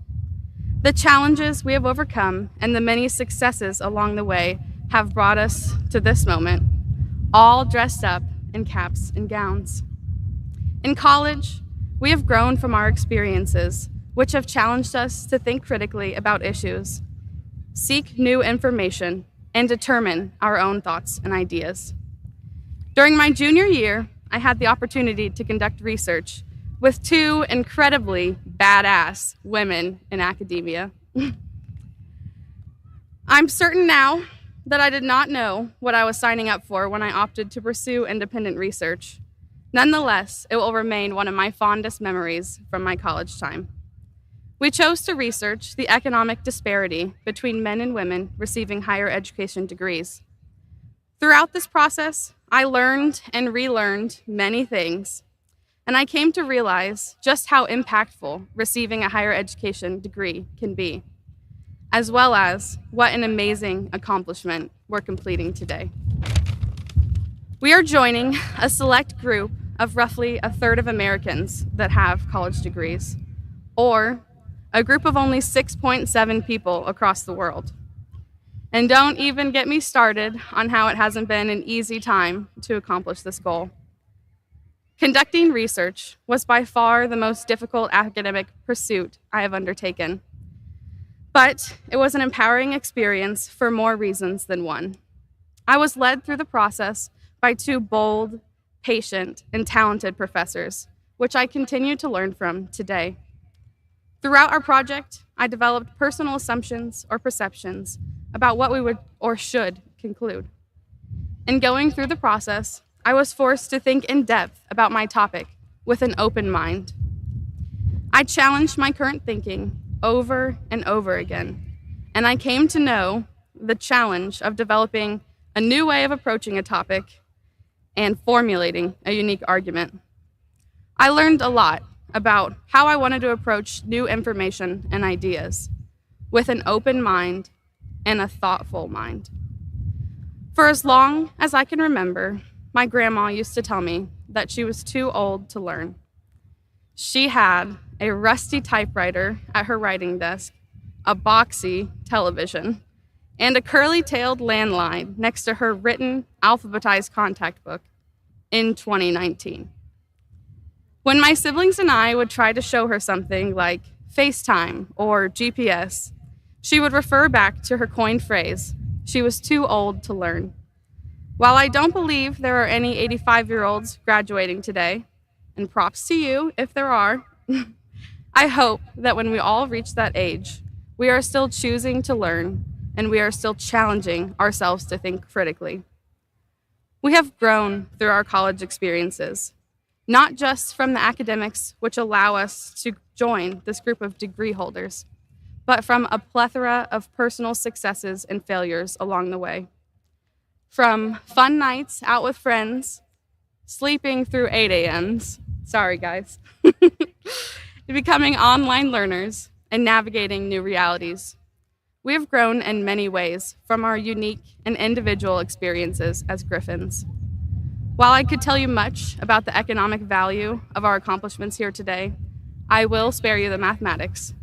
The challenges we have overcome and the many successes along the way have brought us to this moment, all dressed up in caps and gowns. In college, we have grown from our experiences, which have challenged us to think critically about issues, seek new information, and determine our own thoughts and ideas. During my junior year, I had the opportunity to conduct research with 2 incredibly badass women in academia. I'm certain now that I did not know what I was signing up for when I opted to pursue independent research. Nonetheless, it will remain one of my fondest memories from my college time. We chose to research the economic disparity between men and women receiving higher education degrees. Throughout this process, I learned and relearned many things, and I came to realize just how impactful receiving a higher education degree can be, as well as what an amazing accomplishment we're completing today. We are joining a select group of roughly a third of Americans that have college degrees, or a group of only 6.7 people across the world. And don't even get me started on how it hasn't been an easy time to accomplish this goal. Conducting research was by far the most difficult academic pursuit I have undertaken. But it was an empowering experience for more reasons than one. I was led through the process by 2 bold, patient, and talented professors, which I continue to learn from today. Throughout our project, I developed personal assumptions or perceptions about what we would or should conclude. In going through the process, I was forced to think in depth about my topic with an open mind. I challenged my current thinking over and over again, and I came to know the challenge of developing a new way of approaching a topic and formulating a unique argument. I learned a lot about how I wanted to approach new information and ideas with an open mind and a thoughtful mind. For as long as I can remember, my grandma used to tell me that she was too old to learn. She had a rusty typewriter at her writing desk, a boxy television, and a curly-tailed landline next to her written, alphabetized contact book in 2019. When my siblings and I would try to show her something like FaceTime or GPS, she would refer back to her coined phrase, she was too old to learn. While I don't believe there are any 85-year-olds graduating today, and props to you if there are, I hope that when we all reach that age, we are still choosing to learn and we are still challenging ourselves to think critically. We have grown through our college experiences, not just from the academics which allow us to join this group of degree holders, but from a plethora of personal successes and failures along the way. From fun nights out with friends, sleeping through 8 a.m.s, sorry guys, to becoming online learners and navigating new realities. We have grown in many ways from our unique and individual experiences as Griffins. While I could tell you much about the economic value of our accomplishments here today, I will spare you the mathematics.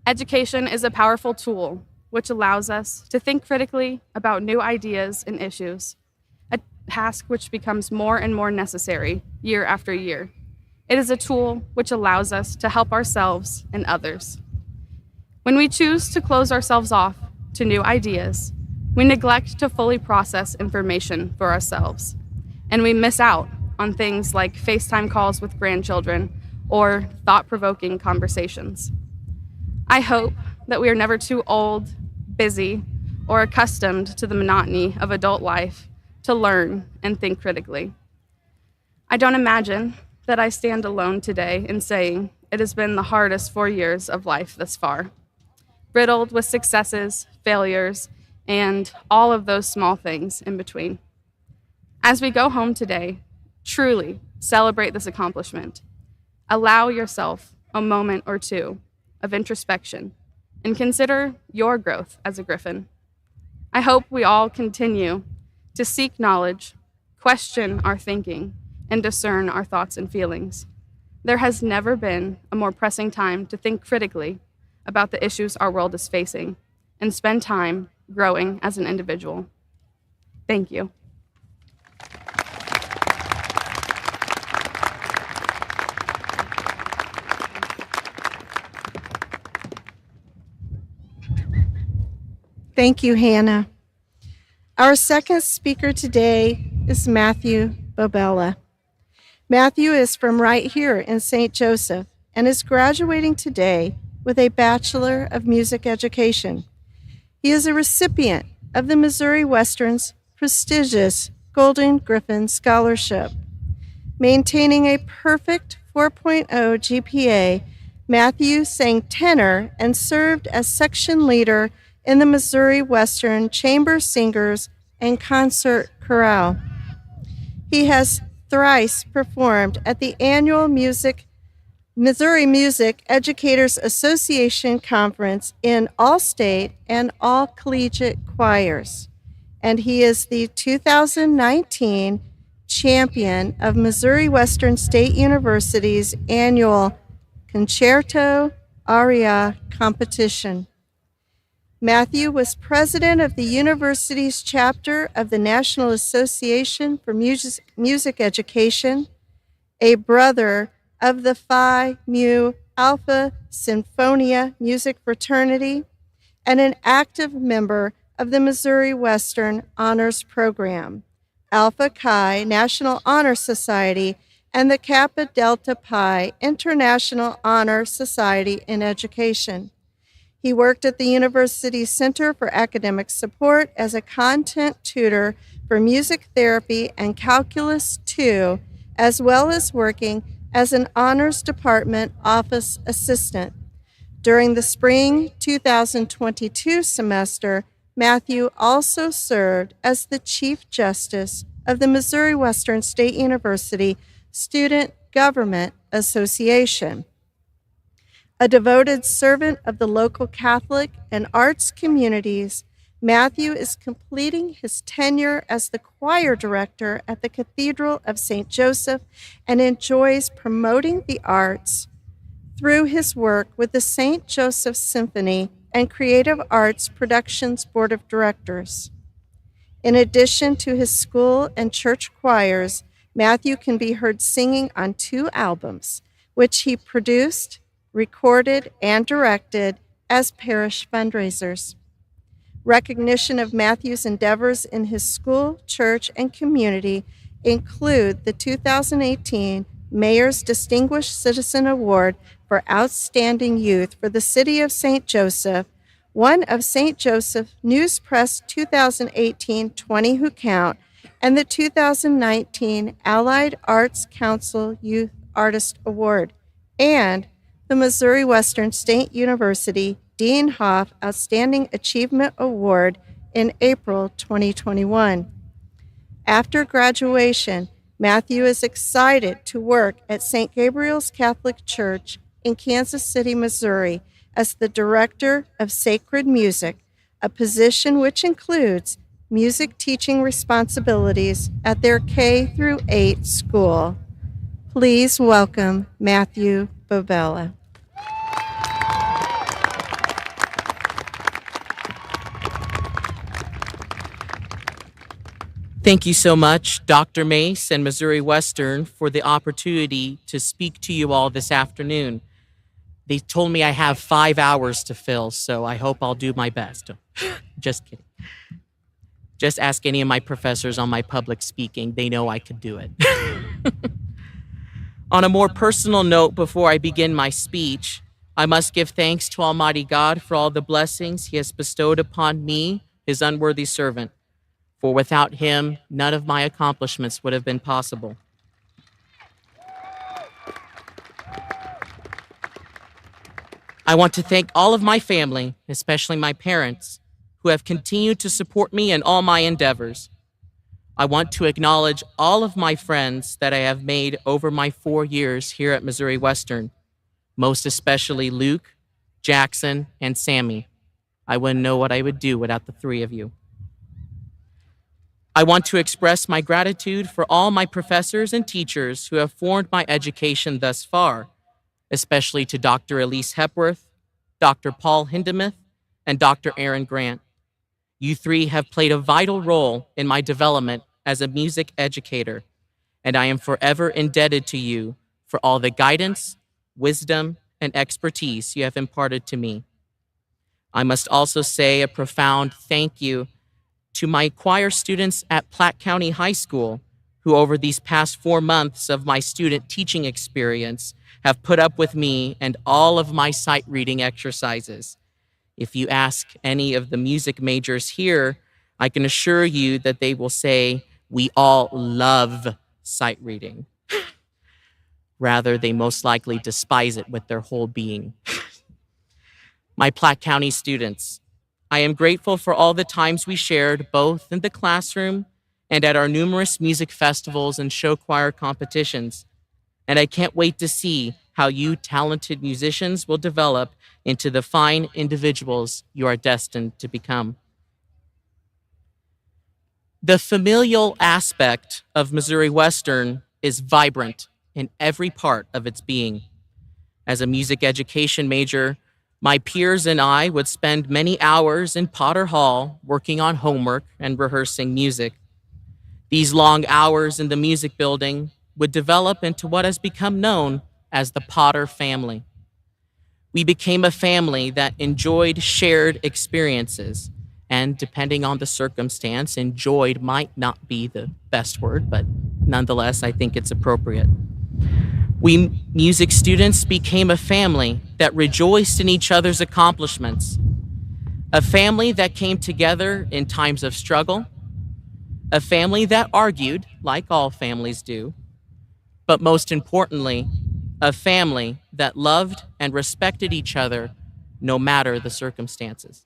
Education is a powerful tool which allows us to think critically about new ideas and issues, a task which becomes more and more necessary year after year. It is a tool which allows us to help ourselves and others. When we choose to close ourselves off to new ideas, we neglect to fully process information for ourselves, and we miss out on things like FaceTime calls with grandchildren or thought-provoking conversations. I hope that we are never too old, busy, or accustomed to the monotony of adult life to learn and think critically. I don't imagine that I stand alone today in saying it has been the hardest 4 years of life thus far, riddled with successes, failures, and all of those small things in between. As we go home today, truly celebrate this accomplishment. Allow yourself a moment or two of introspection and consider your growth as a Griffin. I hope we all continue to seek knowledge, question our thinking, and discern our thoughts and feelings. There has never been a more pressing time to think critically about the issues our world is facing and spend time growing as an individual. Thank you. Thank you, Hannah. Our second speaker today is Matthew Babella. Matthew is from right here in St. Joseph and is graduating today with a Bachelor of Music Education. He is a recipient of the Missouri Western's prestigious Golden Griffin Scholarship. Maintaining a perfect 4.0 GPA, Matthew sang tenor and served as section leader in the Missouri Western Chamber Singers and Concert Chorale. He has thrice performed at the annual Missouri Music Educators Association Conference in all-state and all-collegiate choirs, and he is the 2019 champion of Missouri Western State University's annual Concerto Aria competition. Matthew was president of the university's chapter of the National Association for Music Education, a brother of the Phi Mu Alpha Sinfonia Music Fraternity, and an active member of the Missouri Western Honors Program, Alpha Chi National Honor Society, and the Kappa Delta Pi International Honor Society in Education. He worked at the university's Center for Academic Support as a content tutor for music therapy and Calculus II, as well as working as an Honors Department office assistant. During the spring 2022 semester, Matthew also served as the Chief Justice of the Missouri Western State University Student Government Association. A devoted servant of the local Catholic and arts communities, Matthew is completing his tenure as the choir director at the Cathedral of St. Joseph and enjoys promoting the arts through his work with the St. Joseph Symphony and Creative Arts Productions Board of Directors. In addition to his school and church choirs, Matthew can be heard singing on 2 albums, which he produced, recorded, and directed as parish fundraisers. Recognition of Matthew's endeavors in his school, church, and community include the 2018 Mayor's Distinguished Citizen Award for Outstanding Youth for the City of St. Joseph, one of St. Joseph News Press 2018 20 Who Count, and the 2019 Allied Arts Council Youth Artist Award, and the Missouri Western State University Dean Hoff Outstanding Achievement Award in April 2021. After graduation, Matthew is excited to work at St. Gabriel's Catholic Church in Kansas City, Missouri, as the Director of Sacred Music, a position which includes music teaching responsibilities at their K-8 school. Please welcome Matthew Babella. Thank you so much, Dr. Mace and Missouri Western, for the opportunity to speak to you all this afternoon. They told me I have 5 hours to fill, so I hope I'll do my best. Just kidding. Just ask any of my professors on my public speaking. They know I could do it. On a more personal note, before I begin my speech, I must give thanks to Almighty God for all the blessings He has bestowed upon me, His unworthy servant. For without Him, none of my accomplishments would have been possible. I want to thank all of my family, especially my parents, who have continued to support me in all my endeavors. I want to acknowledge all of my friends that I have made over my 4 years here at Missouri Western, most especially Luke, Jackson, and Sammy. I wouldn't know what I would do without the 3 of you. I want to express my gratitude for all my professors and teachers who have formed my education thus far, especially to Dr. Elise Hepworth, Dr. Paul Hindemith, and Dr. Aaron Grant. You 3 have played a vital role in my development as a music educator, and I am forever indebted to you for all the guidance, wisdom, and expertise you have imparted to me. I must also say a profound thank you to my choir students at Platte County High School, who over these past 4 months of my student teaching experience have put up with me and all of my sight reading exercises. If you ask any of the music majors here, I can assure you that they will say, we all love sight reading. Rather, they most likely despise it with their whole being. My Platte County students, I am grateful for all the times we shared both in the classroom and at our numerous music festivals and show choir competitions. And I can't wait to see how you talented musicians will develop into the fine individuals you are destined to become. The familial aspect of Missouri Western is vibrant in every part of its being. As a music education major, my peers and I would spend many hours in Potter Hall working on homework and rehearsing music. These long hours in the music building would develop into what has become known as the Potter family. We became a family that enjoyed shared experiences, and depending on the circumstance, enjoyed might not be the best word, but nonetheless, I think it's appropriate. We music students became a family that rejoiced in each other's accomplishments, a family that came together in times of struggle, a family that argued, like all families do, but most importantly, a family that loved and respected each other no matter the circumstances.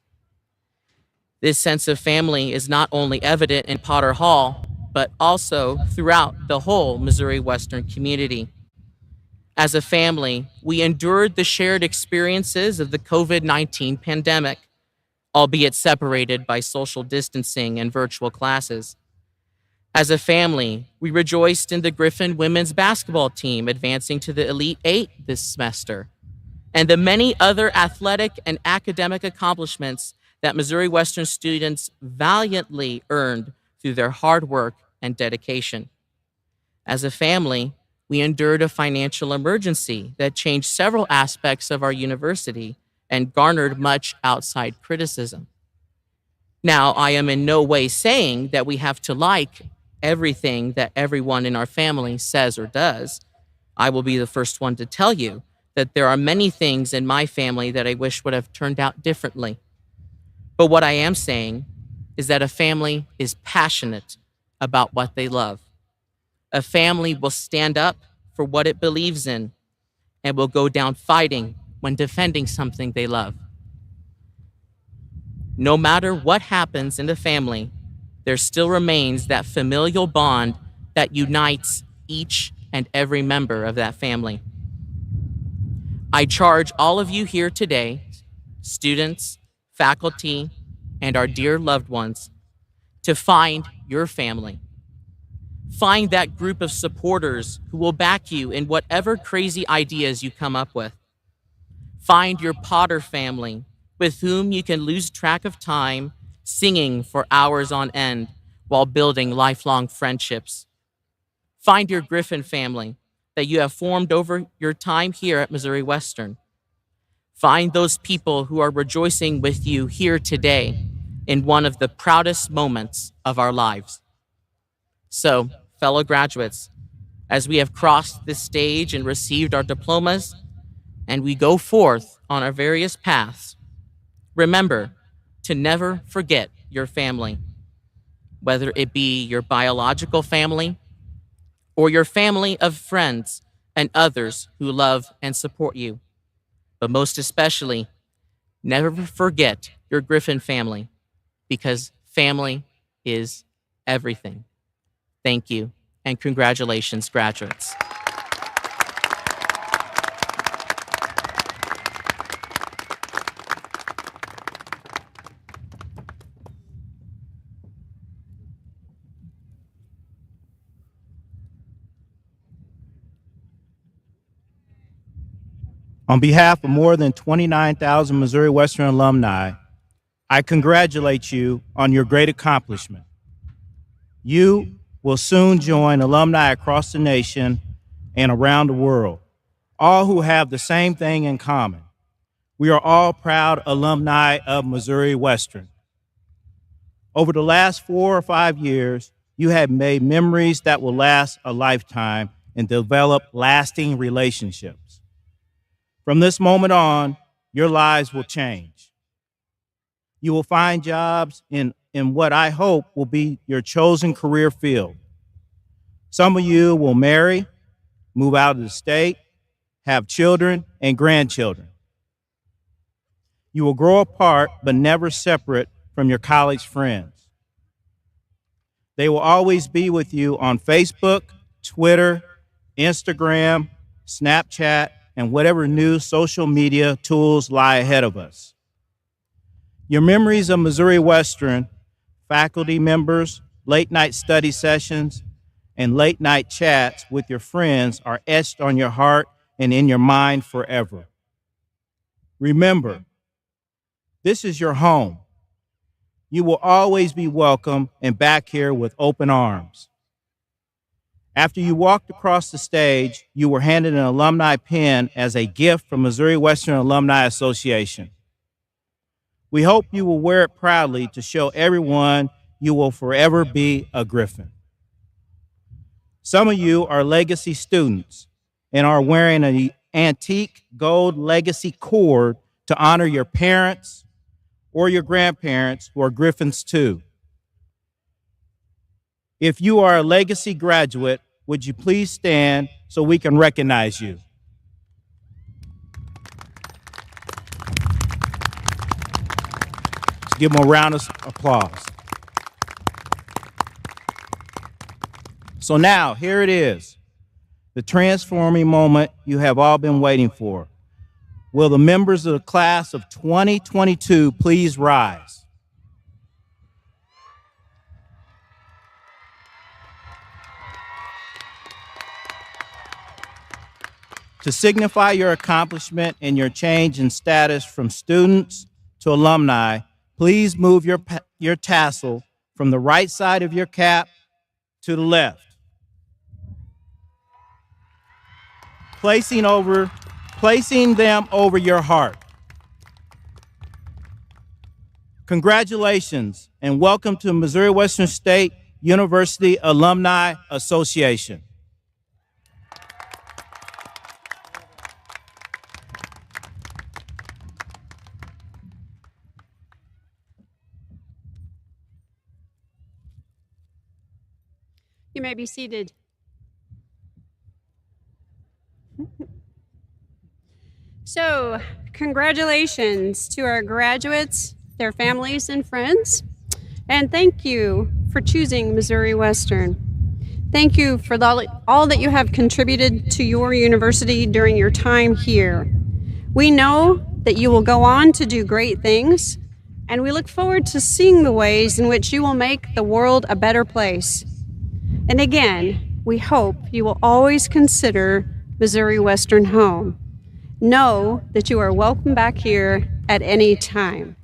This sense of family is not only evident in Potter Hall, but also throughout the whole Missouri Western community. As a family, we endured the shared experiences of the COVID-19 pandemic, albeit separated by social distancing and virtual classes. As a family, we rejoiced in the Griffin women's basketball team advancing to the Elite Eight this semester, and the many other athletic and academic accomplishments that Missouri Western students valiantly earned through their hard work and dedication. As a family, we endured a financial emergency that changed several aspects of our university and garnered much outside criticism. Now, I am in no way saying that we have to like everything that everyone in our family says or does. I will be the first one to tell you that there are many things in my family that I wish would have turned out differently. But what I am saying is that a family is passionate about what they love. A family will stand up for what it believes in and will go down fighting when defending something they love. No matter what happens in the family, there still remains that familial bond that unites each and every member of that family. I charge all of you here today, students, faculty, and our dear loved ones, to find your family. Find that group of supporters who will back you in whatever crazy ideas you come up with. Find your Potter family with whom you can lose track of time singing for hours on end, while building lifelong friendships. Find your Griffin family that you have formed over your time here at Missouri Western. Find those people who are rejoicing with you here today in one of the proudest moments of our lives. So, fellow graduates, as we have crossed this stage and received our diplomas, and we go forth on our various paths, remember to never forget your family, whether it be your biological family or your family of friends and others who love and support you. But most especially, never forget your Griffin family, because family is everything. Thank you, and congratulations, graduates. On behalf of more than 29,000 Missouri Western alumni, I congratulate you on your great accomplishment. You will soon join alumni across the nation and around the world, all who have the same thing in common. We are all proud alumni of Missouri Western. Over the last 4 or 5 years, you have made memories that will last a lifetime and develop lasting relationships. From this moment on, your lives will change. You will find jobs in what I hope will be your chosen career field. Some of you will marry, move out of the state, have children and grandchildren. You will grow apart, but never separate from your college friends. They will always be with you on Facebook, Twitter, Instagram, Snapchat, and whatever new social media tools lie ahead of us. Your memories of Missouri Western, faculty members, late night study sessions, and late night chats with your friends are etched on your heart and in your mind forever. Remember, this is your home. You will always be welcome and back here with open arms. After you walked across the stage, you were handed an alumni pin as a gift from Missouri Western Alumni Association. We hope you will wear it proudly to show everyone you will forever be a Griffin. Some of you are legacy students and are wearing an antique gold legacy cord to honor your parents or your grandparents who are Griffins too. If you are a legacy graduate, would you please stand so we can recognize you? Let's give them a round of applause. So now, here it is, the transforming moment you have all been waiting for. Will the members of the class of 2022 please rise? To signify your accomplishment and your change in status from students to alumni, please move your tassel from the right side of your cap to the left, placing them over your heart. Congratulations and welcome to Missouri Western State University Alumni Association. You may be seated. So, congratulations to our graduates, their families and friends, and thank you for choosing Missouri Western. Thank you for all that you have contributed to your university during your time here. We know that you will go on to do great things, and we look forward to seeing the ways in which you will make the world a better place. And again, we hope you will always consider Missouri Western home. Know that you are welcome back here at any time.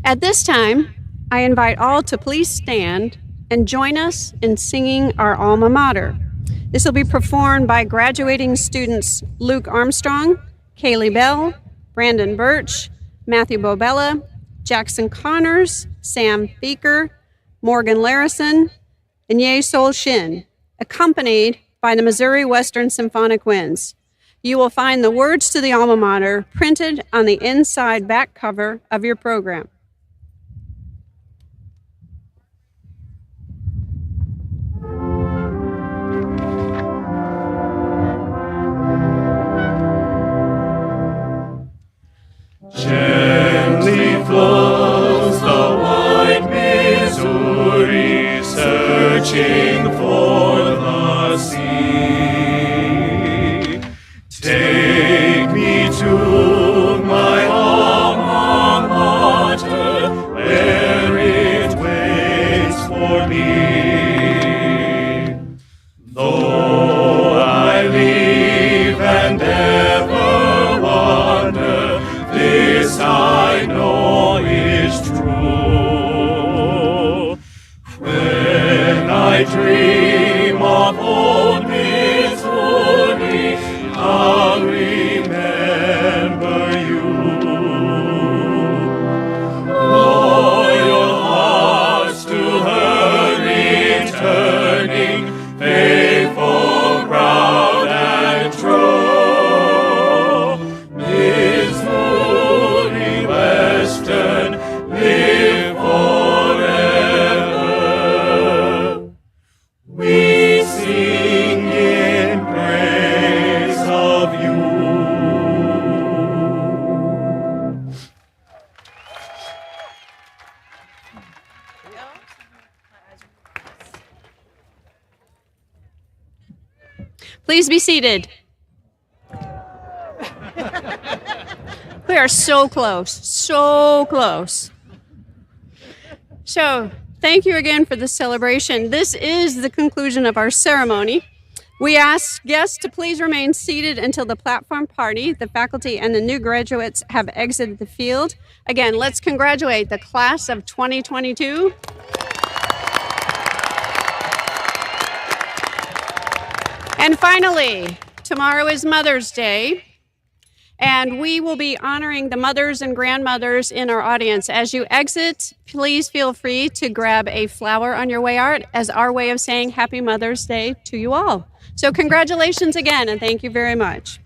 At this time, I invite all to please stand and join us in singing our Alma Mater. This will be performed by graduating students Luke Armstrong, Kaylee Bell, Brandon Birch, Matthew Babella, Jackson Connors, Sam Feeker, Morgan Larison, and Ye Sol Shin, accompanied by the Missouri Western Symphonic Winds. You will find the words to the Alma Mater printed on the inside back cover of your program. Gently flows the wide Missouri, searching for the sea. Take me to my alma mater, where it waits for me. Though I leave and ever wander, this I know is true. When I dream of old Missouri, I'll remember you. Loyal hearts to her returning, faithful, proud, and true. Missouri Western, live forever. We sing in praise of you. Please be seated. We are so close, so close. So, thank you again for this celebration. This is the conclusion of our ceremony. We ask guests to please remain seated until the platform party, the faculty, and the new graduates have exited the field. Again, let's congratulate the class of 2022. And finally, tomorrow is Mother's Day, and we will be honoring the mothers and grandmothers in our audience. As you exit, please feel free to grab a flower on your way out as our way of saying Happy Mother's Day to you all. So congratulations again, and thank you very much.